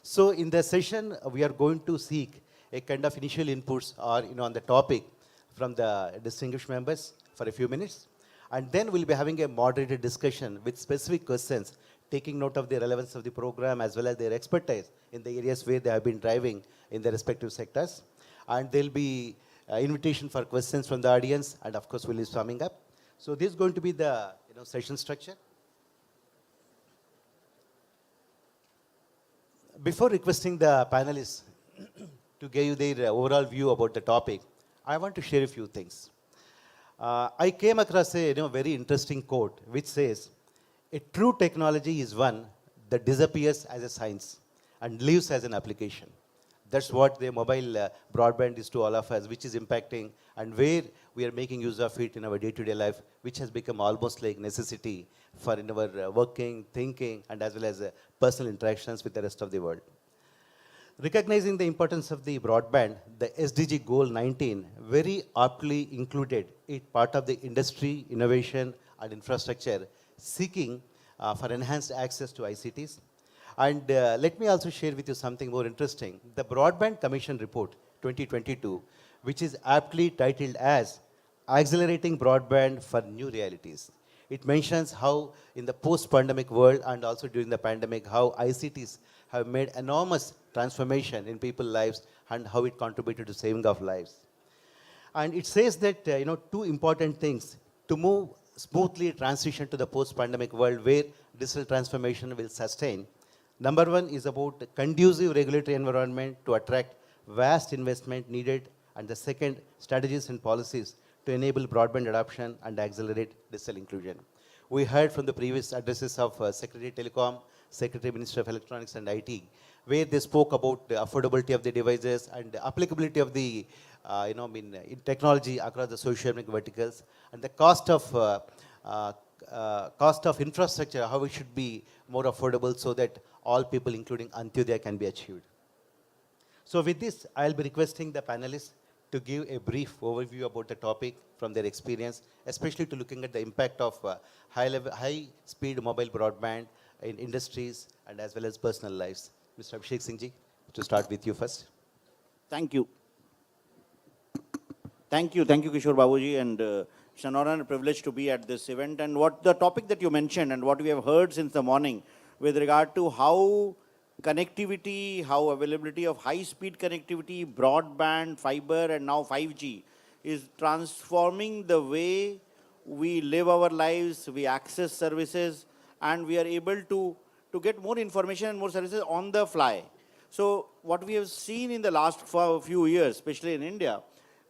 Speaker 6: So in the session, we are going to seek a kind of initial inputs or on the topic from the distinguished members for a few minutes, and then we'll be having a moderated discussion with specific questions, taking note of the relevance of the program as well as their expertise in the areas where they have been driving in their respective sectors. And there'll be invitation for questions from the audience, and of course we'll be summing up. So this is going to be the session structure. Before requesting the panelists to give you their overall view about the topic, I want to share a few things. I came across a very interesting quote which says, "A true technology is one that disappears as a science and lives as an application." That's what the mobile broadband is to all of us, which is impacting and where we are making use of it in our day-to-day life, which has become almost like necessity for in our working, thinking, and as well as personal interactions with the rest of the world. Recognizing the importance of the broadband, the SDG Goal 19 very aptly included it part of the industry, innovation, and infrastructure, seeking for enhanced access to ICTs. And let me also share with you something more interesting. The Broadband Commission Report 2022, which is aptly titled as Accelerating Broadband for New Realities. It mentions how in the post-pandemic world and also during the pandemic, how ICTs have made enormous transformation in people's lives and how it contributed to saving of lives. And it says that, two important things to move smoothly transition to the post-pandemic world where digital transformation will sustain. Number one is about conducive regulatory environment to attract vast investment needed And the second, strategies and policies to enable broadband adoption and accelerate digital inclusion. We heard from the previous addresses of Secretary Telecom, Secretary Minister of Electronics and IT, where they spoke about the affordability of the devices and the applicability of the in technology across the socio-economic verticals, and the cost of infrastructure, how it should be more affordable so that all people, including Antyodaya, can be achieved. So with this, I'll be requesting the panelists to give a brief overview about the topic from their experience, especially to looking at the impact of high-speed mobile broadband in industries and as well as personal lives. Mr. Abhishek Singh ji, to start with you first.
Speaker 7: Thank you. Thank you, Kishore Babuji, and it's an honor and privilege to be at this event. And what the topic that you mentioned and what we have heard since the morning with regard to how connectivity, how availability of high-speed connectivity, broadband, fiber, and now 5G is transforming the way we live our lives, we access services, and we are able to get more information and more services on the fly. So what we have seen in the last few years, especially in India,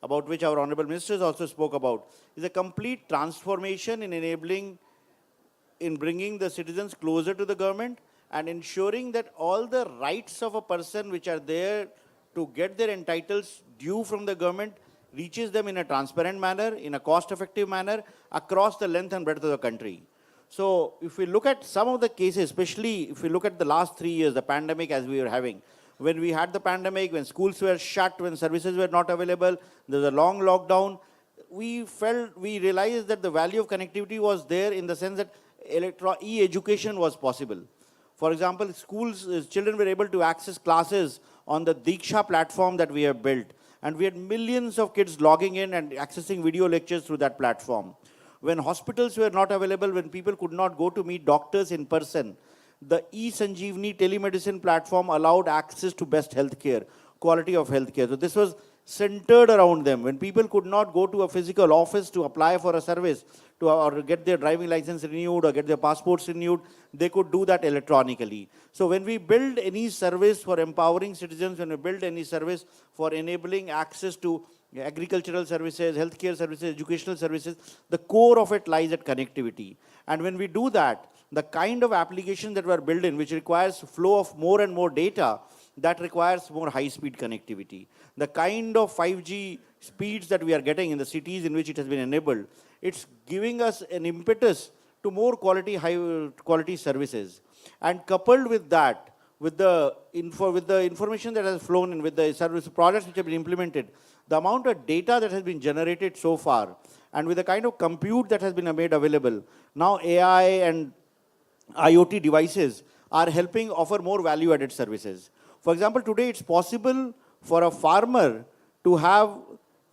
Speaker 7: about which our honorable ministers also spoke about, is a complete transformation in bringing the citizens closer to the government and ensuring that all the rights of a person which are there to get their entitlements due from the government reaches them in a transparent manner, in a cost-effective manner, across the length and breadth of the country. So if we look at some of the cases, especially if we look at the last 3 years, the pandemic as we were having, when we had the pandemic, when schools were shut, when services were not available, there was a long lockdown, we realized that the value of connectivity was there in the sense that e-education was possible. For example, children were able to access classes on the Diksha platform that we have built. And we had millions of kids logging in and accessing video lectures through that platform. When hospitals were not available, when people could not go to meet doctors in person, the e-Sanjeevani telemedicine platform allowed access to best healthcare, quality of healthcare. So this was centered around them. When people could not go to a physical office to apply for a service or get their driving license renewed or get their passports renewed, they could do that electronically. So when we build any service for empowering citizens, when we build any service for enabling access to agricultural services, healthcare services, educational services, the core of it lies at connectivity. And when we do that, the kind of application that we're building, which requires flow of more and more data, that requires more high-speed connectivity. The kind of 5G speeds that we are getting in the cities in which it has been enabled, it's giving us an impetus to more high-quality services. And coupled with that, with the information that has flown in, with the service projects which have been implemented, the amount of data that has been generated so far, and with the kind of compute that has been made available, now AI and IoT devices are helping offer more value-added services. For example, today it's possible for a farmer to have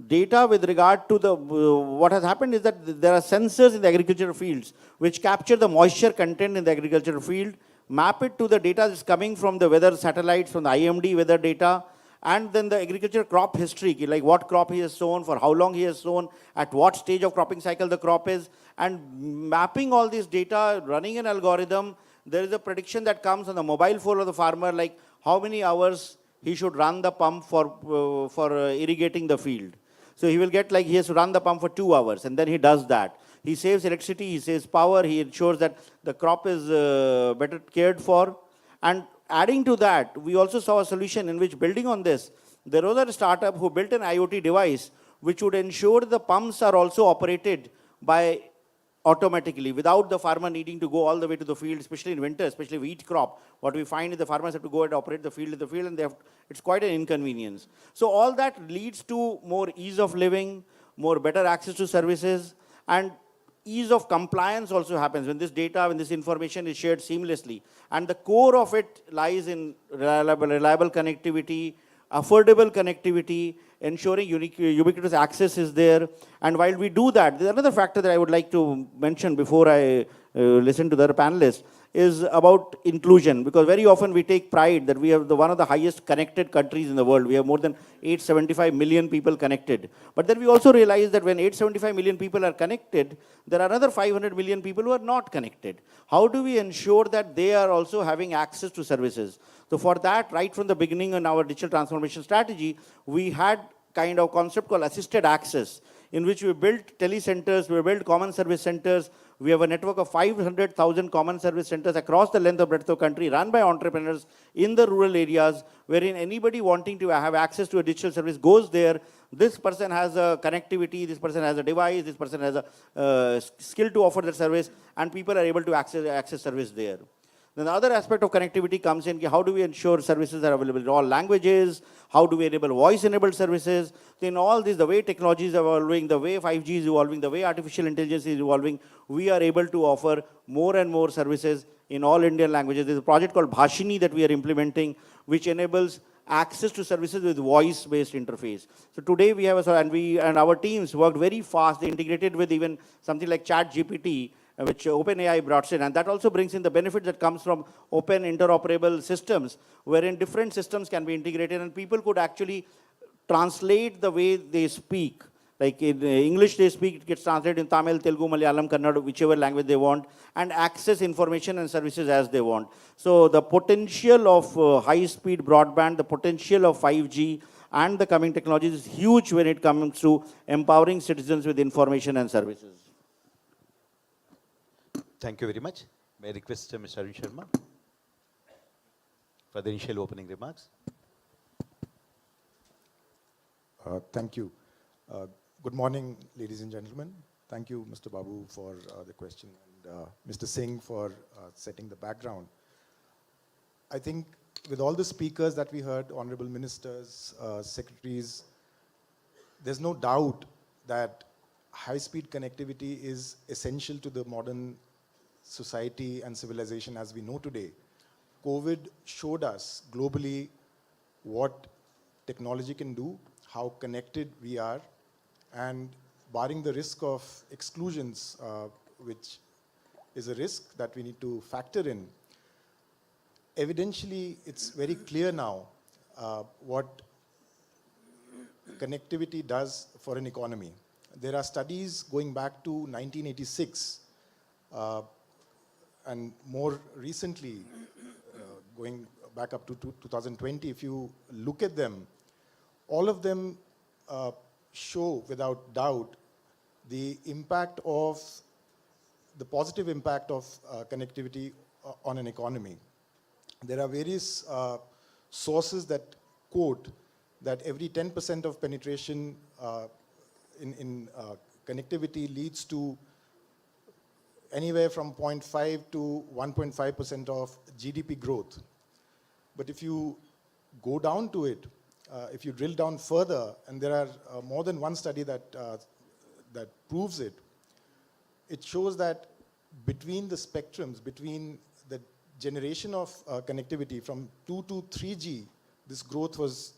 Speaker 7: data with regard to what has happened is that there are sensors in the agricultural fields which capture the moisture content in the agricultural field, map it to the data that's coming from the weather satellites, from the IMD weather data, and then the agricultural crop history, like what crop he has sown, for how long he has sown, at what stage of cropping cycle the crop is, and mapping all this data, running an algorithm. There is a prediction that comes on the mobile phone of the farmer, like how many hours he should run the pump for irrigating the field. So he will get, like, he has to run the pump for 2 hours, and then he does that. He saves electricity, he saves power, he ensures that the crop is better cared for. And adding to that, we also saw a solution in which, building on this, there was a startup who built an IoT device which would ensure the pumps are also operated by automatically without the farmer needing to go all the way to the field, especially in winter, especially wheat crop. What we find is the farmers have to go and operate the field and it's quite an inconvenience. So all that leads to more ease of living, more better access to services, and ease of compliance also happens when this data, when this information is shared seamlessly. And the core of it lies in reliable connectivity, affordable connectivity, ensuring ubiquitous access is there. And while we do that, there's another factor that I would like to mention before I listen to the other panelists, is about inclusion. Because very often we take pride that we have one of the highest connected countries in the world. We have more than 875 million people connected. But then we also realize that when 875 million people are connected, there are another 500 million people who are not connected. How do we ensure that they are also having access to services? So for that, right from the beginning in our digital transformation strategy, we had kind of concept called assisted access, in which we built telecenters, we built common service centers. We have a network of 500,000 common service centers across the length of breadth of country, run by entrepreneurs in the rural areas, wherein anybody wanting to have access to a digital service goes there. This person has a connectivity, this person has a device, this person has a skill to offer that service, and people are able to access service there. Then the other aspect of connectivity comes in, how do we ensure services are available in all languages? How do we enable voice-enabled services? Then all this, the way technology is evolving, the way 5G is evolving, the way artificial intelligence is evolving, we are able to offer more and more services in all Indian languages. There's a project called Bhashini that we are implementing, which enables access to services with voice-based interface. So today we have, and our teams worked very fast. They integrated with even something like ChatGPT, which OpenAI brought in, and that also brings in the benefit that comes from open interoperable systems, wherein different systems can be integrated and people could actually translate the way they speak. Like in English they speak, it gets translated in Tamil, Telugu, Malayalam, Kannada, whichever language they want, and access information and services as they want. So the potential of high-speed broadband, the potential of 5G, and the coming technologies is huge when it comes to empowering citizens with information and services.
Speaker 6: Thank you very much. May I request Mr. Arun Sharma for the initial opening remarks.
Speaker 8: Thank you. Good morning, ladies and gentlemen. Thank you, Mr. Babu, for the question, and Mr. Singh for setting the background. I think with all the speakers that we heard, honorable ministers, secretaries, there's no doubt that high-speed connectivity is essential to the modern society and civilization as we know today. COVID showed us globally what technology can do, how connected we are, and barring the risk of exclusions, which is a risk that we need to factor in, evidentially it's very clear now what connectivity does for an economy. There are studies going back to 1986, and more recently, going back up to 2020, if you look at them, all of them show without doubt the impact of, the positive impact of connectivity on an economy. There are various sources that quote that every 10% of penetration in connectivity leads to anywhere from 0.5 to 1.5% of GDP growth. But if you go down to it, if you drill down further, and there are more than one study that proves it, it shows that between the spectrums, between the generation of connectivity from 2 to 3G, this growth was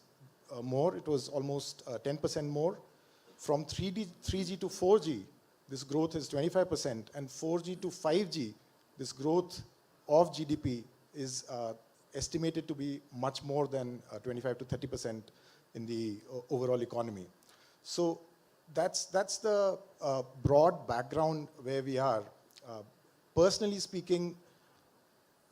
Speaker 8: more, it was almost 10% more. From 3G to 4G, this growth is 25%, and 4G to 5G, this growth of GDP is estimated to be much more than 25 to 30% in the overall economy. So that's the broad background where we are. Personally speaking,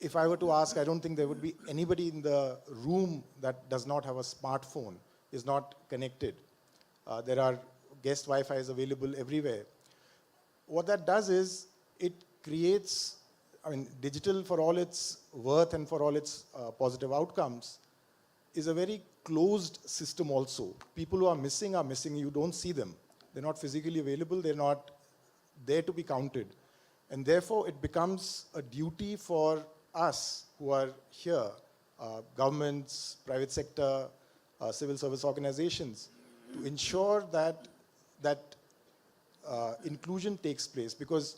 Speaker 8: if I were to ask, I don't think there would be anybody in the room that does not have a smartphone, is not connected. There are guest Wi-Fis available everywhere. What that does is it creates, I mean, digital, for all its worth and for all its positive outcomes, is a very closed system also. People who are missing, you don't see them. They're not physically available, they're not there to be counted. And therefore, it becomes a duty for us who are here, governments, private sector, civil service organizations, to ensure that inclusion takes place, because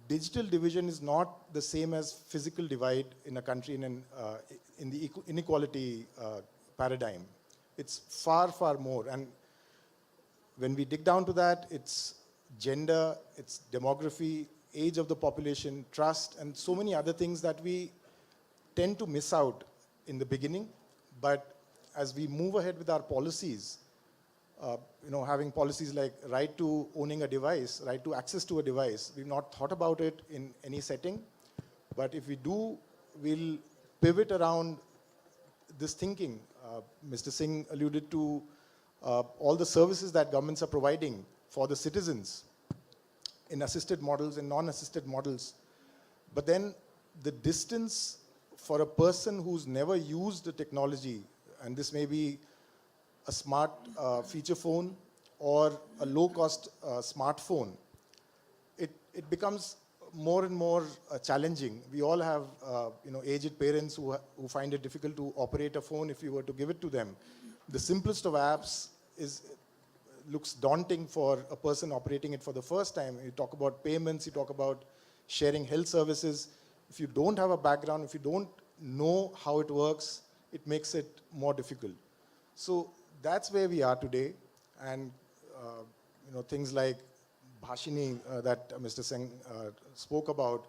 Speaker 8: digital division is not the same as physical divide in a country in the inequality paradigm. It's far, far more. And when we dig down to that, it's gender, it's demography, age of the population, trust, and so many other things that we tend to miss out in the beginning. But as we move ahead with our policies, having policies like right to owning a device, right to access to a device, we've not thought about it in any setting. But if we do, we'll pivot around this thinking. Mr. Singh alluded to all the services that governments are providing for the citizens in assisted models and non-assisted models. But then the distance for a person who's never used the technology, and this may be a smart feature phone or a low-cost smartphone, it becomes more and more challenging. We all have aged parents who find it difficult to operate a phone if you were to give it to them. The simplest of apps looks daunting for a person operating it for the first time. You talk about payments, you talk about sharing health services. If you don't have a background, if you don't know how it works, it makes it more difficult. So that's where we are today. And things like Bhashini that Mr. Singh spoke about,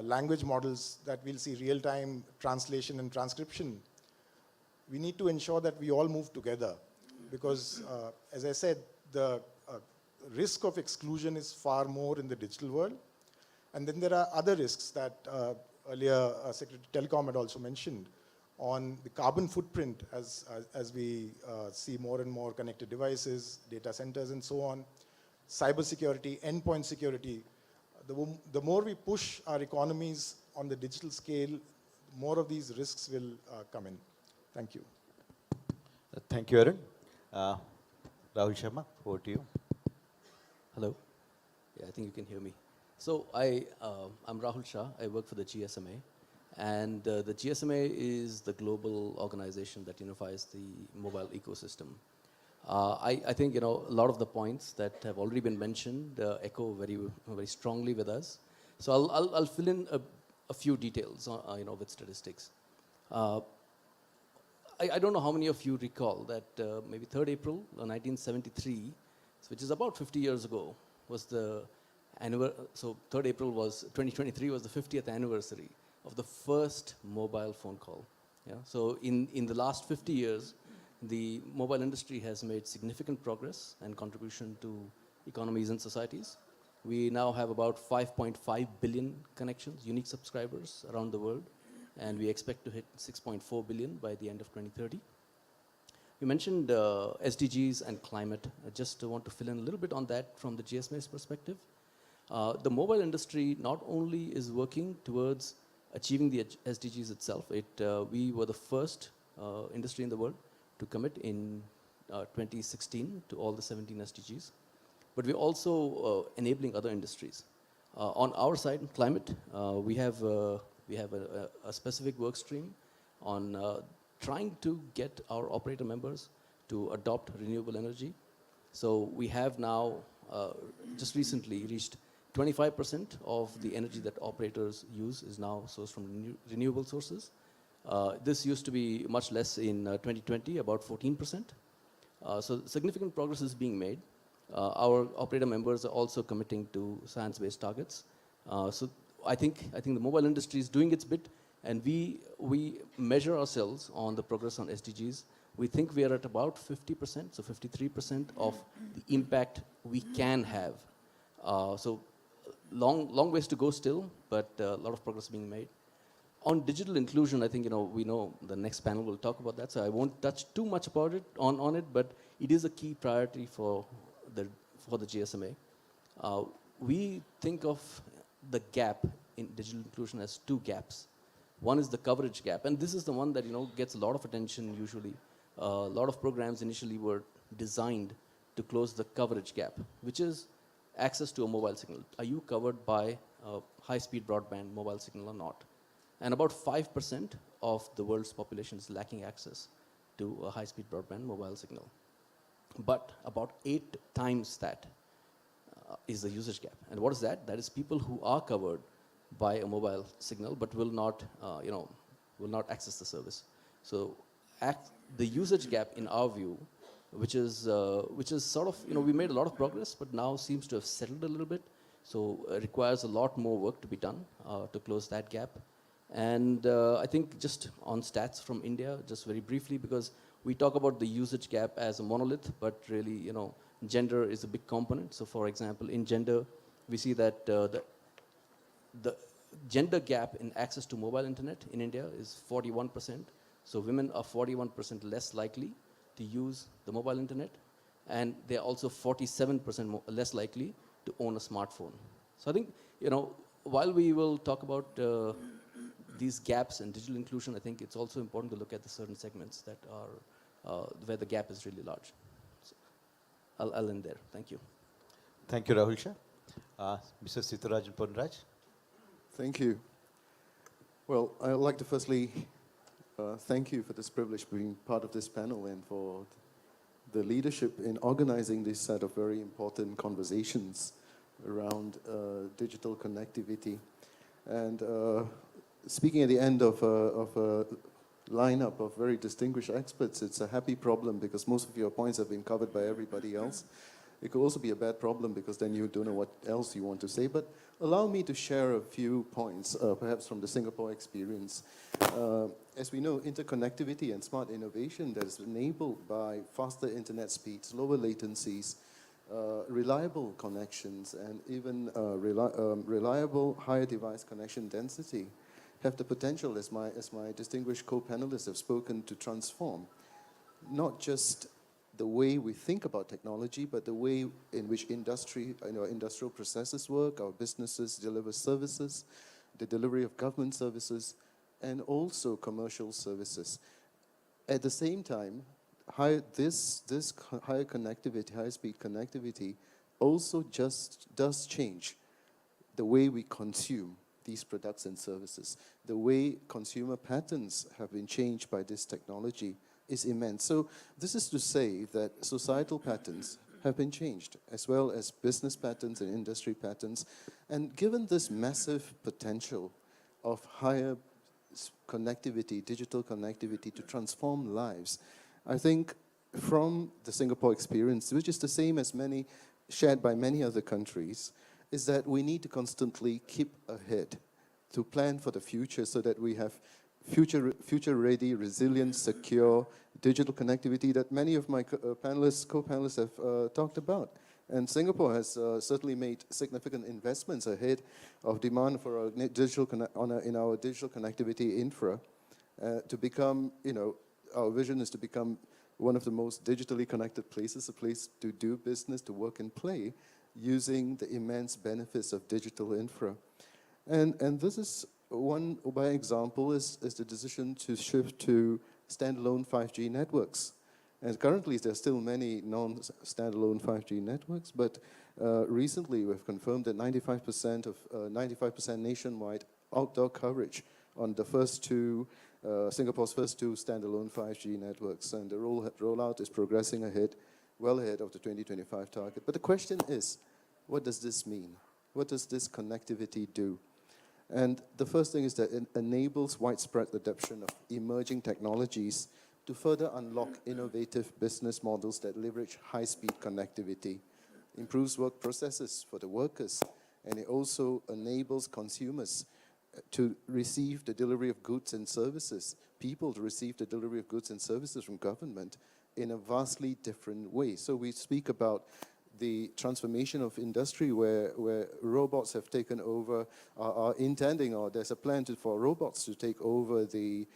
Speaker 8: language models that we'll see real-time translation and transcription. We need to ensure that we all move together because, as I said, the risk of exclusion is far more in the digital world. And then there are other risks that earlier Secretary Telecom had also mentioned on the carbon footprint as we see more and more connected devices, data centers and so on, cyber security, endpoint security. The more we push our economies on the digital scale, more of these risks will come in. Thank you.
Speaker 6: Thank you, Arun. Rahul Sharma, over to you.
Speaker 9: Hello. Yeah, I think you can hear me. So I'm Rahul Shah. I work for the GSMA. And the GSMA is the global organization that unifies the mobile ecosystem. I think a lot of the points that have already been mentioned echo very, very strongly with us. So I'll fill in a few details, with statistics. I don't know how many of you recall that maybe 3rd April 1973, which is about 50 years ago, was the so 3rd April 2023 was the 50th anniversary of the first mobile phone call. Yeah? So in the last 50 years, the mobile industry has made significant progress and contribution to economies and societies. We now have about 5.5 billion connections, unique subscribers around the world, and we expect to hit 6.4 billion by the end of 2030. You mentioned SDGs and climate. I just want to fill in a little bit on that from the GSMA's perspective. The mobile industry not only is working towards achieving the SDGs itself, we were the first industry in the world to commit in 2016 to all the 17 SDGs, but we're also enabling other industries. On our side, climate, we have a specific work stream on trying to get our operator members to adopt renewable energy. So we have now just recently reached 25% of the energy that operators use is now sourced from renewable sources. This used to be much less in 2020, about 14%. So significant progress is being made. Our operator members are also committing to science-based targets. So I think the mobile industry is doing its bit, and we measure ourselves on the progress on SDGs. We think we are at about 50%, so 53% of the impact we can have. So long ways to go still, but a lot of progress being made. On digital inclusion, I think we know the next panel will talk about that, so I won't touch too much about it on it, but it is a key priority for the GSMA. We think of the gap in digital inclusion as two gaps. One is the coverage gap, and this is the one that gets a lot of attention usually. A lot of programs initially were designed to close the coverage gap, which is access to a mobile signal. Are you covered by a high-speed broadband mobile signal or not? And about 5% of the world's population is lacking access to a high-speed broadband mobile signal. But about 8 times that is the usage gap. And what is that? That is people who are covered by a mobile signal but will not access the service. So the usage gap, in our view, which is sort of, we made a lot of progress, but now seems to have settled a little bit. So it requires a lot more work to be done to close that gap. And I think just on stats from India, just very briefly, because we talk about the usage gap as a monolith, but really, gender is a big component. So for example, in gender, we see that the gender gap in access to mobile internet in India is 41%. So women are 41% less likely to use the mobile internet, and they're also 47% less likely to own a smartphone. So I think, while we will talk about these gaps in digital inclusion, I think it's also important to look at the certain segments that are where the gap is really large. So I'll end there. Thank you.
Speaker 6: Thank you, Rahul Shah. Mr. Sitarajan Ponraj.
Speaker 10: Thank you. Well, I'd like to firstly thank you for this privilege being part of this panel and for the leadership in organizing this set of very important conversations around digital connectivity. And speaking at the end of a lineup of very distinguished experts, it's a happy problem because most of your points have been covered by everybody else. It could also be a bad problem because then you don't know what else you want to say. But allow me to share a few points, perhaps from the Singapore experience. As we know, interconnectivity and smart innovation that is enabled by faster internet speeds, lower latencies, reliable connections, and even reliable higher device connection density have the potential, as my distinguished co-panelists have spoken, to transform not just the way we think about technology, but the way in which industrial processes work, our businesses deliver services, the delivery of government services, and also commercial services. At the same time, this higher connectivity, higher speed connectivity, also just does change the way we consume these products and services. The way consumer patterns have been changed by this technology is immense. So this is to say that societal patterns have been changed, as well as business patterns and industry patterns. And given this massive potential of higher connectivity, digital connectivity to transform lives, I think from the Singapore experience, which is the same as shared by many other countries, is that we need to constantly keep ahead to plan for the future so that we have future-ready, resilient, secure digital connectivity that many of my co-panelists have talked about. And Singapore has certainly made significant investments ahead of demand for our in our digital connectivity infra to become, our vision is to become one of the most digitally connected places, a place to do business, to work and play, using the immense benefits of digital infra. And this is one, by example, is the decision to shift to standalone 5G networks. And currently, there are still many non-standalone 5G networks, but recently we've confirmed that 95% nationwide outdoor coverage on the first two, Singapore's first two standalone 5G networks, and the rollout is progressing ahead, well ahead of the 2025 target. But the question is, what does this mean? What does this connectivity do? And the first thing is that it enables widespread adoption of emerging technologies to further unlock innovative business models that leverage high-speed connectivity, improves work processes for the workers, and it also enables consumers to receive the delivery of goods and services, people to receive the delivery of goods and services from government in a vastly different way. So we speak about the transformation of industry where robots have taken over, are intending, or there's a plan for robots to take over the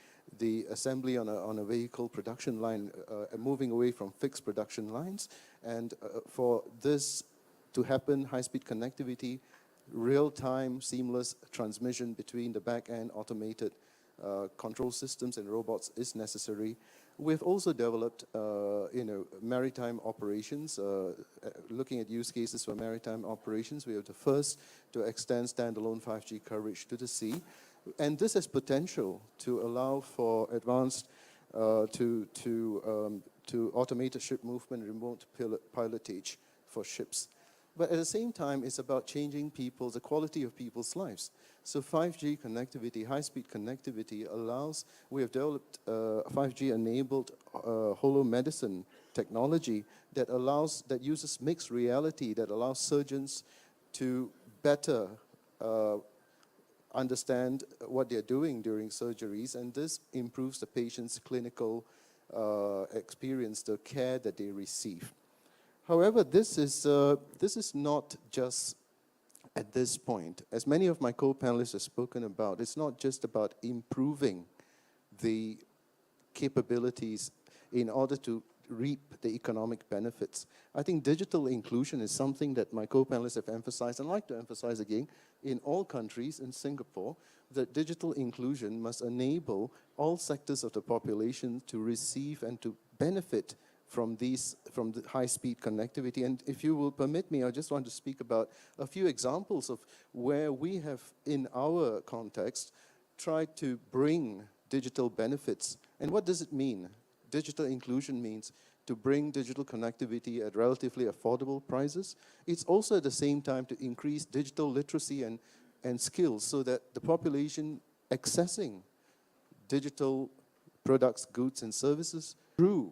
Speaker 10: assembly on a vehicle production line, moving away from fixed production lines. And for this to happen, high-speed connectivity, real-time, seamless transmission between the back-end automated control systems and robots is necessary. We've also developed, maritime operations, looking at use cases for maritime operations. We are the first to extend standalone 5G coverage to the sea. And this has potential to allow for advanced, to automated ship movement, remote pilotage for ships. But at the same time, it's about changing the quality of people's lives. So 5G connectivity, high-speed connectivity allows, we have developed 5G-enabled holomedicine technology that uses mixed reality, that allows surgeons to better understand what they're doing during surgeries, and this improves the patient's clinical experience, the care that they receive. However, this is not just at this point. As many of my co-panelists have spoken about, it's not just about improving the capabilities in order to reap the economic benefits. I think digital inclusion is something that my co-panelists have emphasized, and I'd like to emphasize again, in all countries, in Singapore, that digital inclusion must enable all sectors of the population to receive and to benefit from the high-speed connectivity. And if you will permit me, I just want to speak about a few examples of where we have, in our context, tried to bring digital benefits. And what does it mean? Digital inclusion means to bring digital connectivity at relatively affordable prices. It's also at the same time to increase digital literacy and skills so that the population accessing digital products, goods, and services through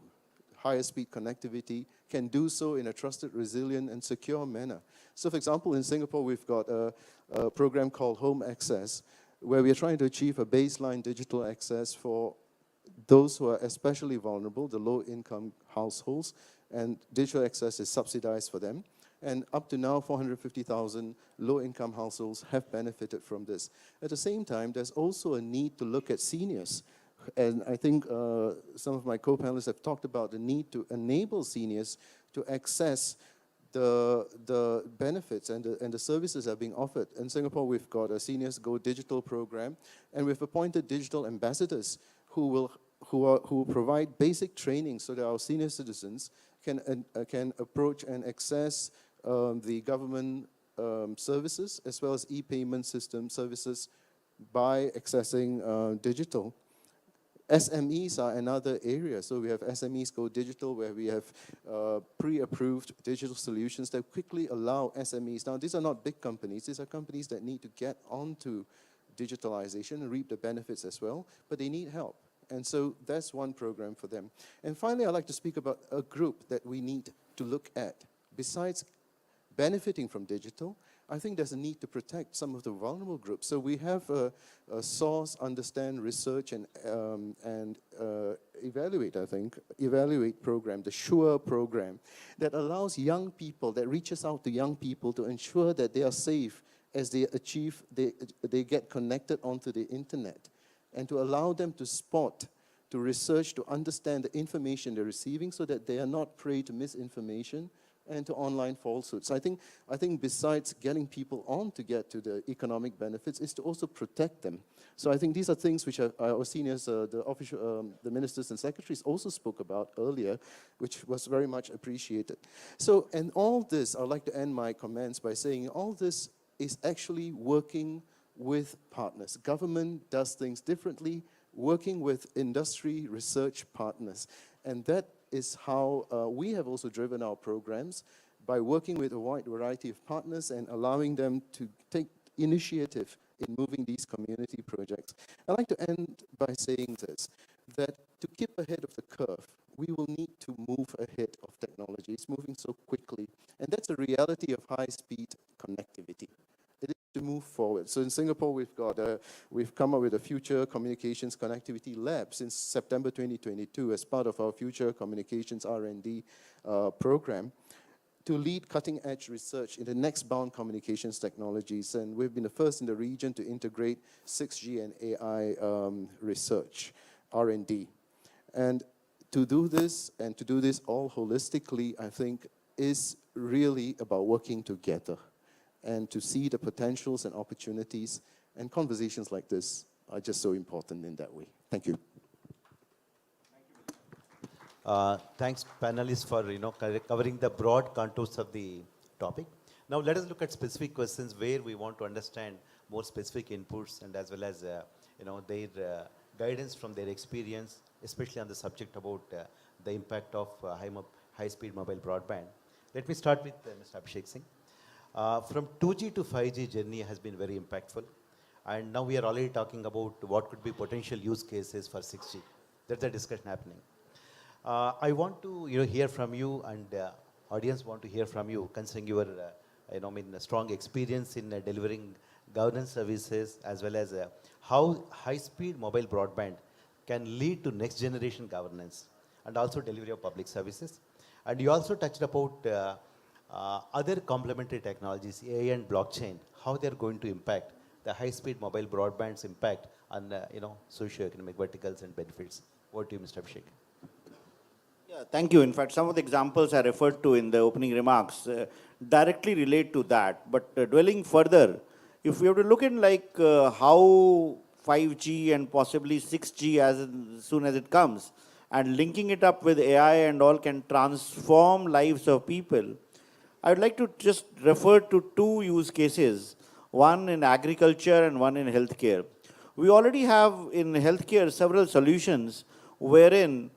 Speaker 10: higher speed connectivity can do so in a trusted, resilient, and secure manner. So for example, in Singapore, we've got a program called Home Access, where we are trying to achieve a baseline digital access for those who are especially vulnerable, the low-income households, and digital access is subsidized for them. And up to now, 450,000 low-income households have benefited from this. At the same time, there's also a need to look at seniors. And I think some of my co-panelists have talked about the need to enable seniors to access the benefits and the services that are being offered. In Singapore, we've got a Seniors Go Digital program, and we've appointed digital ambassadors who will provide basic training so that our senior citizens can approach and access the government services as well as e-payment system services by accessing digital. SMEs are another area. So we have SMEs Go Digital, where we have pre-approved digital solutions that quickly allow SMEs. Now, these are not big companies. These are companies that need to get onto digitalization and reap the benefits as well, but they need help. And so that's one program for them. And finally, I'd like to speak about a group that we need to look at. Besides benefiting from digital, I think there's a need to protect some of the vulnerable groups. So we have a source, understand, research, and evaluate program, the SURE program, that allows young people, that reaches out to young people to ensure that they are safe as they get connected onto the internet, and to allow them to spot, to research, to understand the information they're receiving so that they are not prey to misinformation and to online falsehoods. I think besides getting people on to get to the economic benefits is to also protect them. So I think these are things which our seniors, the ministers and secretaries also spoke about earlier, which was very much appreciated. So, and all this, I'd like to end my comments by saying all this is actually working with partners. Government does things differently, working with industry research partners. And that is how we have also driven our programs, by working with a wide variety of partners and allowing them to take initiative in moving these community projects. I'd like to end by saying this, that to keep ahead of the curve, we will need to move ahead of technology. It's moving so quickly. And that's a reality of high-speed connectivity. It is to move forward. So in Singapore, we've come up with a Future Communications Connectivity Lab since September 2022 as part of our Future Communications R&D program to lead cutting-edge research in the next-bound communications technologies. And we've been the first in the region to integrate 6G and AI research, R&D. And to do this, and to do this all holistically, I think, is really about working together and to see the potentials and opportunities, and conversations like this are just so important in that way. Thank you.
Speaker 6: Thanks, panelists, for covering the broad contours of the topic. Now let us look at specific questions where we want to understand more specific inputs, and as well as their guidance from their experience, especially on the subject about the impact of high-speed mobile broadband. Let me start with Mr. Abhishek Singh. From 2G to 5G journey has been very impactful, and now we are already talking about what could be potential use cases for 6G. That's the discussion happening. I want to hear from you, and audience want to hear from you, considering your strong experience in delivering governance services, as well as how high-speed mobile broadband can lead to next generation governance and also delivery of public services. And you also touched about other complementary technologies, AI and blockchain, how they're going to impact the high-speed mobile broadband's impact on socio-economic verticals and benefits. Over to you, Mr. Abhishek.
Speaker 7: Yeah, Thank you. In fact, some of the examples I referred to in the opening remarks directly relate to that. But dwelling further, if we have to look in like how 5G and possibly 6G as soon as it comes, and linking it up with AI and all can transform lives of people, I would like to just refer to two use cases, one in agriculture and one in healthcare. We already have in healthcare several solutions wherein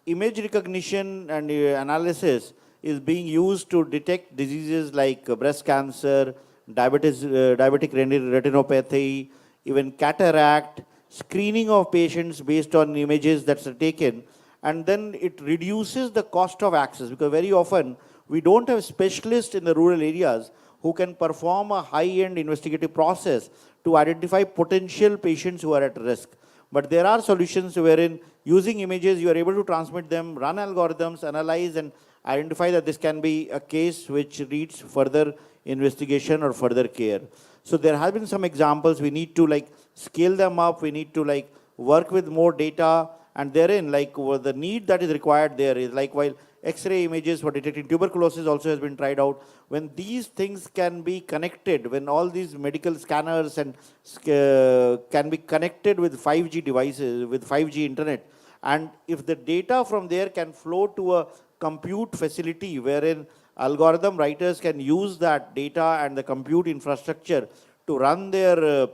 Speaker 7: image recognition and analysis is being used to detect diseases like breast cancer, diabetic retinopathy, even cataract, screening of patients based on images that are taken, and then it reduces the cost of access, because very often we don't have specialists in the rural areas who can perform a high-end investigative process to identify potential patients who are at risk. But there are solutions wherein using images, you are able to transmit them, run algorithms, analyze and identify that this can be a case which needs further investigation or further care. So there have been some examples. We need to like scale them up. We need to like work with more data, and therein like the need that is required there is like while X-ray images for detecting tuberculosis also has been tried out. When these things can be connected, when all these medical scanners and can be connected with 5G devices, with 5G internet, and if the data from there can flow to a compute facility wherein algorithm writers can use that data and the compute infrastructure to run their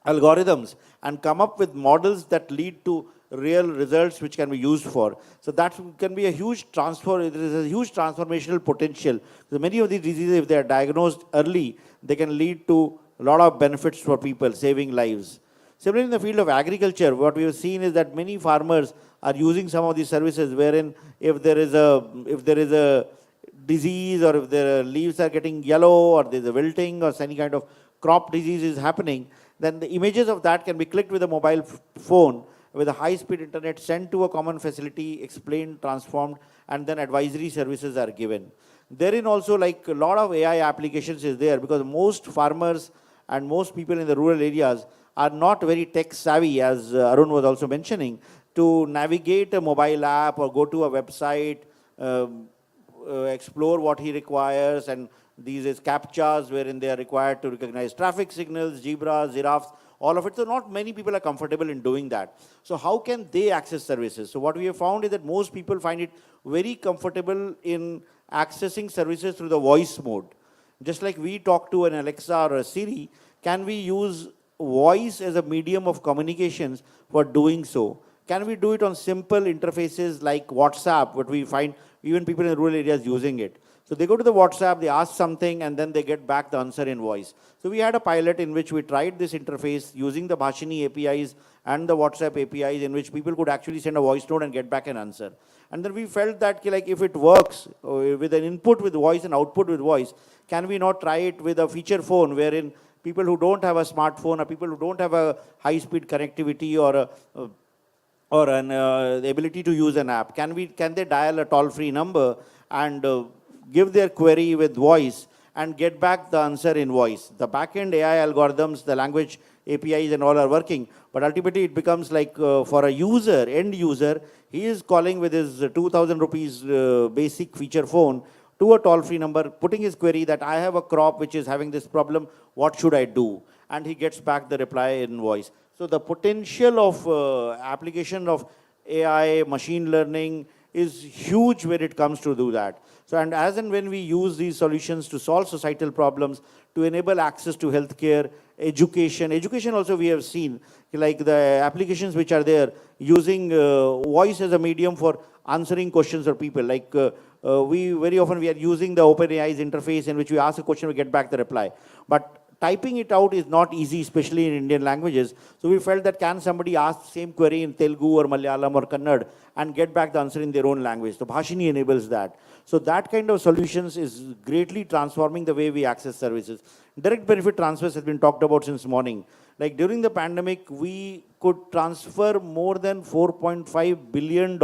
Speaker 7: algorithms and come up with models that lead to real results which can be used for. So that can be a huge transfer, there is a huge transformational potential. So many of these diseases, if they are diagnosed early, they can lead to a lot of benefits for people, saving lives. Similarly, in the field of agriculture, what we have seen is that many farmers are using some of these services wherein if there is a disease or if their leaves are getting yellow or there's a wilting or any kind of crop disease is happening, then the images of that can be clicked with a mobile phone with a high-speed internet sent to a common facility, explained, transformed, and then advisory services are given. Therein also like a lot of AI applications is there because most farmers and most people in the rural areas are not very tech savvy, as Arun was also mentioning, to navigate a mobile app or go to a website, explore what he requires, and these is CAPTCHAs wherein they are required to recognize traffic signals, zebras, giraffes, all of it. So not many people are comfortable in doing that. So how can they access services? So what we have found is that most people find it very comfortable in accessing services through the voice mode. Just like we talk to an Alexa or a Siri, can we use voice as a medium of communications for doing so? Can we do it on simple interfaces like WhatsApp, what we find even people in rural areas using it? So they go to the WhatsApp, they ask something, and then they get back the answer in voice. So we had a pilot in which we tried this interface using the Bhashini APIs and the WhatsApp APIs, in which people could actually send a voice note and get back an answer. And then we felt that like if it works with an input with voice and output with voice, can we not try it with a feature phone wherein people who don't have a smartphone or people who don't have a high-speed connectivity or the ability to use an app, can they dial a toll-free number and give their query with voice and get back the answer in voice? The back-end AI algorithms, the language APIs and all are working, but ultimately it becomes like for a user, end user, he is calling with his 2,000 rupees basic feature phone to a toll-free number, putting his query that I have a crop which is having this problem, what should I do? And he gets back the reply in voice. So the potential of application of AI, machine learning is huge when it comes to do that. So, and as and when we use these solutions to solve societal problems, to enable access to healthcare, education also we have seen, like the applications which are there, using voice as a medium for answering questions of people. Like we very often we are using the OpenAI's interface in which we ask a question, we get back the reply. But typing it out is not easy, especially in Indian languages. So we felt that can somebody ask the same query in Telugu or Malayalam or Kannada and get back the answer in their own language. So Bhashini enables that. So that kind of solutions is greatly transforming the way we access services. Direct benefit transfers has been talked about since morning. Like during the pandemic, we could transfer more than $4.5 billion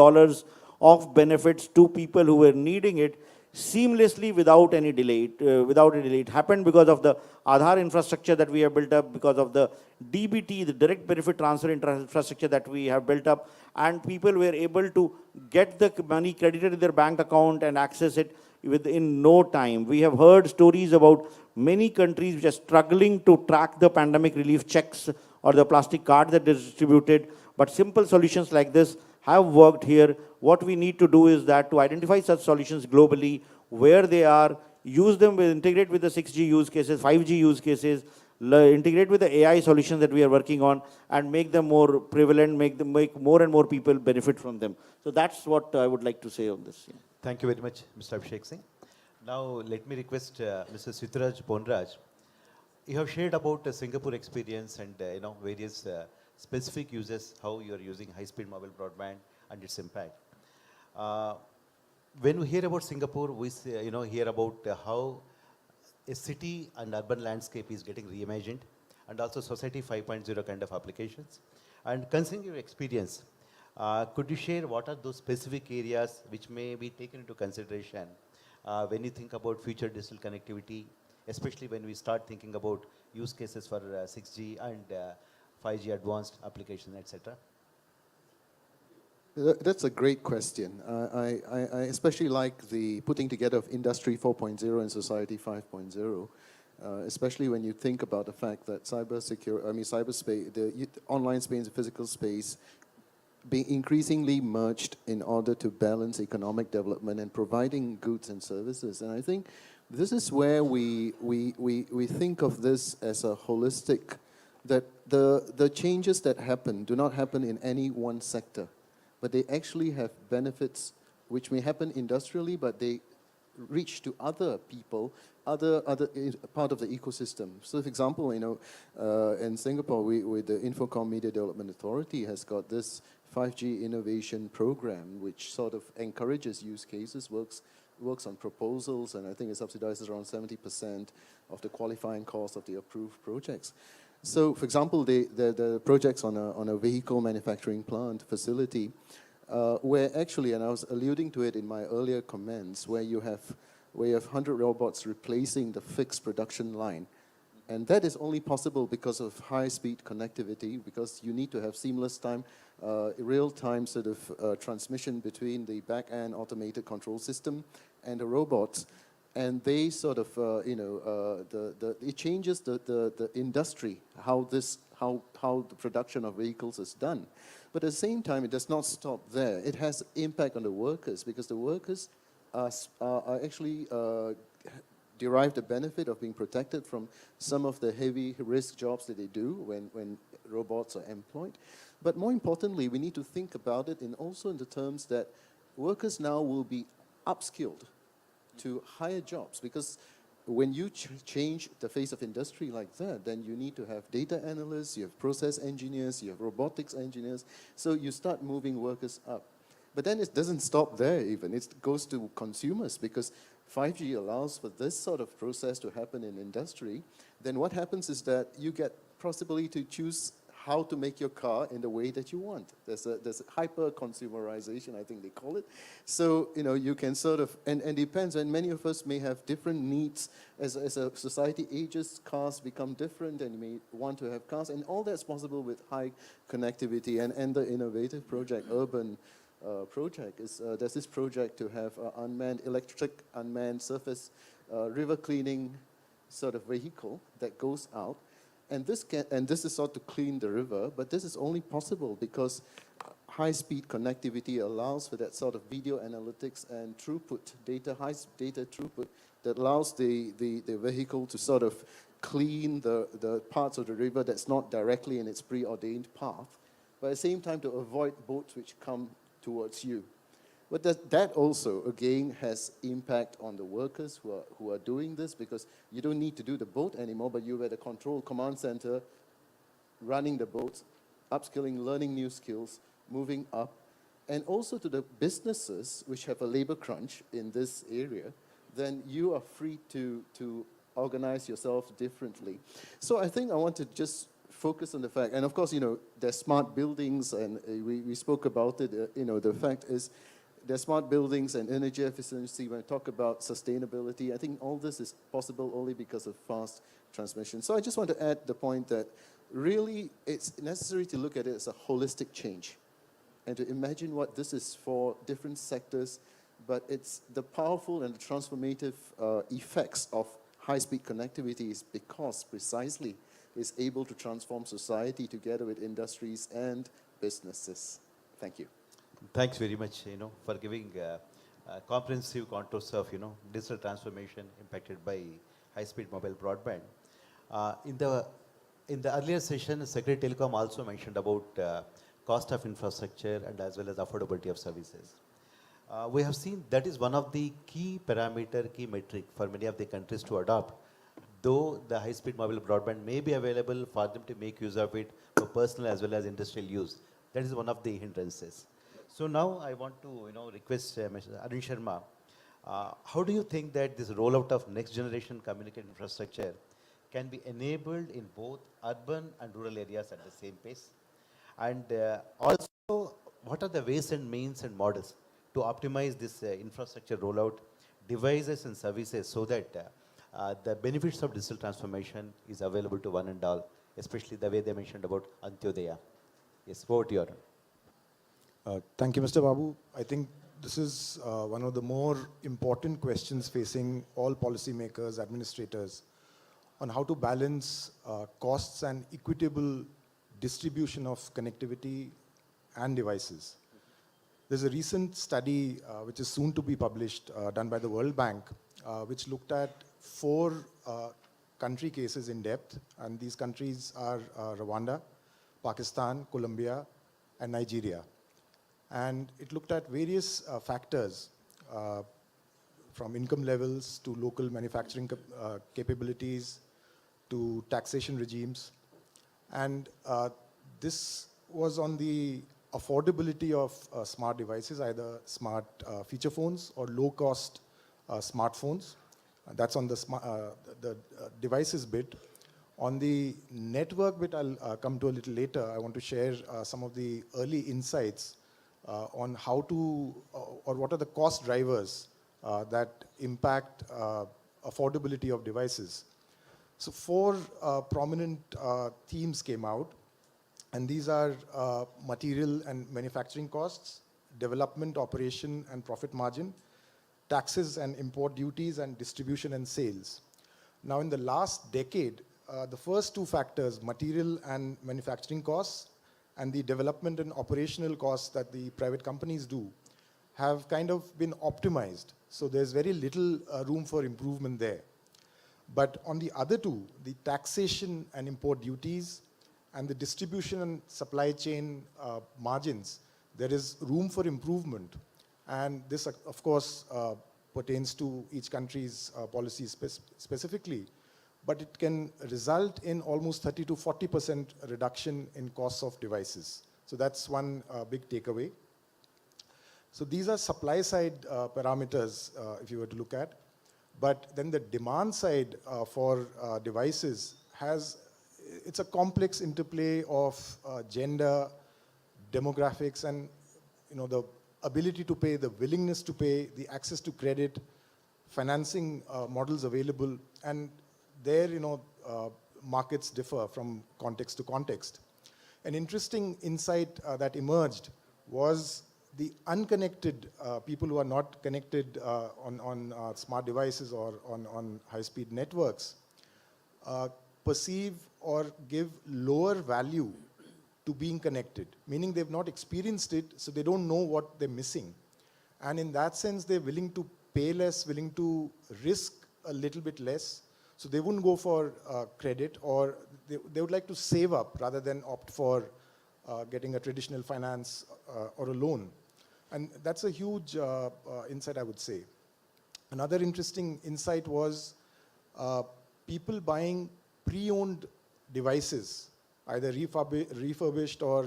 Speaker 7: of benefits to people who were needing it seamlessly without any delay. It happened because of the Aadhaar infrastructure that we have built up, because of the DBT, the direct benefit transfer infrastructure that we have built up, and people were able to get the money credited in their bank account and access it within no time. We have heard stories about many countries which are struggling to track the pandemic relief checks or the plastic cards that are distributed, but simple solutions like this have worked here. What we need to do is that to identify such solutions globally, where they are, use them, integrate with the 6G use cases, 5G use cases, integrate with the AI solutions that we are working on, and make them more prevalent, make more and more people benefit from them. So that's what I would like to say on this. Yeah.
Speaker 6: Thank you very much, Mr. Abhishek Singh. Now, let me request Mr. Sitaraj Ponraj. You have shared about the Singapore experience and various specific uses, how you are using high-speed mobile broadband and its impact. When we hear about Singapore, we hear about how a city and urban landscape is getting reimagined, and also Society 5.0 kind of applications. And considering your experience, could you share what are those specific areas which may be taken into consideration when you think about future digital connectivity, especially when we start thinking about use cases for 6G and 5G advanced applications, etc.?
Speaker 10: That's a great question. I especially like the putting together of Industry 4.0 and Society 5.0, especially when you think about the fact that cyberspace, the online space and physical space being increasingly merged in order to balance economic development and providing goods and services. And I think this is where we think of this as a holistic, that the changes that happen do not happen in any one sector, but they actually have benefits which may happen industrially, but they reach to other people, other part of the ecosystem. So, for example, in Singapore, with the Infocom Media Development Authority has got this 5G innovation program, which sort of encourages use cases, works on proposals, and I think it subsidizes around 70% of the qualifying cost of the approved projects. So, for example, the projects on a vehicle manufacturing plant facility, where actually, and I was alluding to it in my earlier comments, where you have 100 robots replacing the fixed production line. And that is only possible because of high-speed connectivity, because you need to have seamless time, real-time sort of transmission between the back-end automated control system and the robots. And they sort of, it changes the industry, how the production of vehicles is done. But at the same time, it does not stop there. It has impact on the workers, because the workers are actually derive the benefit of being protected from some of the heavy risk jobs that they do when robots are employed. But more importantly, we need to think about it also in the terms that workers now will be upskilled to higher jobs, because when you change the face of industry like that, then you need to have data analysts, you have process engineers, you have robotics engineers, so you start moving workers up. But then it doesn't stop there even, it goes to consumers, because 5G allows for this sort of process to happen in industry. Then what happens is that you get possibility to choose how to make your car in the way that you want. There's a hyper-consumerization, I think they call it. So, you can sort of, and it depends, and many of us may have different needs. As a society ages, cars become different, and you may want to have cars, and all that's possible with high connectivity. And the innovative project, Urban project, is there's this project to have electric unmanned surface river cleaning sort of vehicle that goes out. And this is sort to clean the river, but this is only possible because high-speed connectivity allows for that sort of video analytics and throughput, high data throughput, that allows the vehicle to sort of clean the parts of the river that's not directly in its preordained path, but at the same time to avoid boats which come towards you. But that also, again, has impact on the workers who are doing this, because you don't need to do the boat anymore, but you're at a control command center running the boats, upskilling, learning new skills, moving up. And also to the businesses which have a labor crunch in this area, then you are free to organize yourself differently. So I think I want to just focus on the fact, and of course, there's smart buildings, and we spoke about it, the fact is, their smart buildings and energy efficiency, when I talk about sustainability, I think all this is possible only because of fast transmission. So I just want to add the point that really it's necessary to look at it as a holistic change and to imagine what this is for different sectors, but it's the powerful and the transformative effects of high-speed connectivity is because precisely it's able to transform society together with industries and businesses. Thank you.
Speaker 6: Thanks very much, for giving comprehensive contours of, digital transformation impacted by high-speed mobile broadband. In the earlier session, Secretary Telecom also mentioned about cost of infrastructure and as well as affordability of services. We have seen that is one of the key parameter, key metric for many of the countries to adopt, though the high-speed mobile broadband may be available for them to make use of it for personal as well as industrial use. That is one of the hindrances. So now I want to, request Mr. Arun Sharma, how do you think that this rollout of next generation communication infrastructure can be enabled in both urban and rural areas at the same pace? And also, what are the ways and means and models to optimize this infrastructure rollout, devices and services so that the benefits of digital transformation is available to one and all, especially the way they mentioned about Antyodaya? Yes, over to you, Arun.
Speaker 8: Thank you, Mr. Babu. I think this is one of the more important questions facing all policymakers, administrators, on how to balance costs and equitable distribution of connectivity and devices. There's a recent study which is soon to be published, done by the World Bank, which looked at 4 country cases in depth, and these countries are Rwanda, Pakistan, Colombia, and Nigeria. And it looked at various factors from income levels to local manufacturing capabilities to taxation regimes. And this was on the affordability of smart devices, either smart feature phones or low-cost smartphones. That's on the devices bit. On the network bit, I'll come to a little later. I want to share some of the early insights on how to, or what are the cost drivers that impact affordability of devices. So 4 prominent themes came out, and these are material and manufacturing costs, development, operation and profit margin, taxes and import duties, and distribution and sales. Now, in the last decade, the first 2 factors, material and manufacturing costs, and the development and operational costs that the private companies do, have kind of been optimized. So there's very little room for improvement there. But on the other 2, the taxation and import duties and the distribution and supply chain margins, there is room for improvement. And this, of course, pertains to each country's policies specifically. But it can result in almost 30 to 40% reduction in costs of devices. So that's one big takeaway. So these are supply side parameters, if you were to look at. But then the demand side for devices it's a complex interplay of gender, demographics, and the ability to pay, the willingness to pay, the access to credit, financing models available, and there, markets differ from context to context. An interesting insight that emerged was the unconnected people who are not connected on smart devices or on high-speed networks perceive or give lower value to being connected, meaning they've not experienced it, so they don't know what they're missing. And in that sense, they're willing to pay less, willing to risk a little bit less. So they wouldn't go for credit, or they would like to save up rather than opt for getting a traditional finance or a loan. And that's a huge insight, I would say. Another interesting insight was people buying pre-owned devices, either refurbished or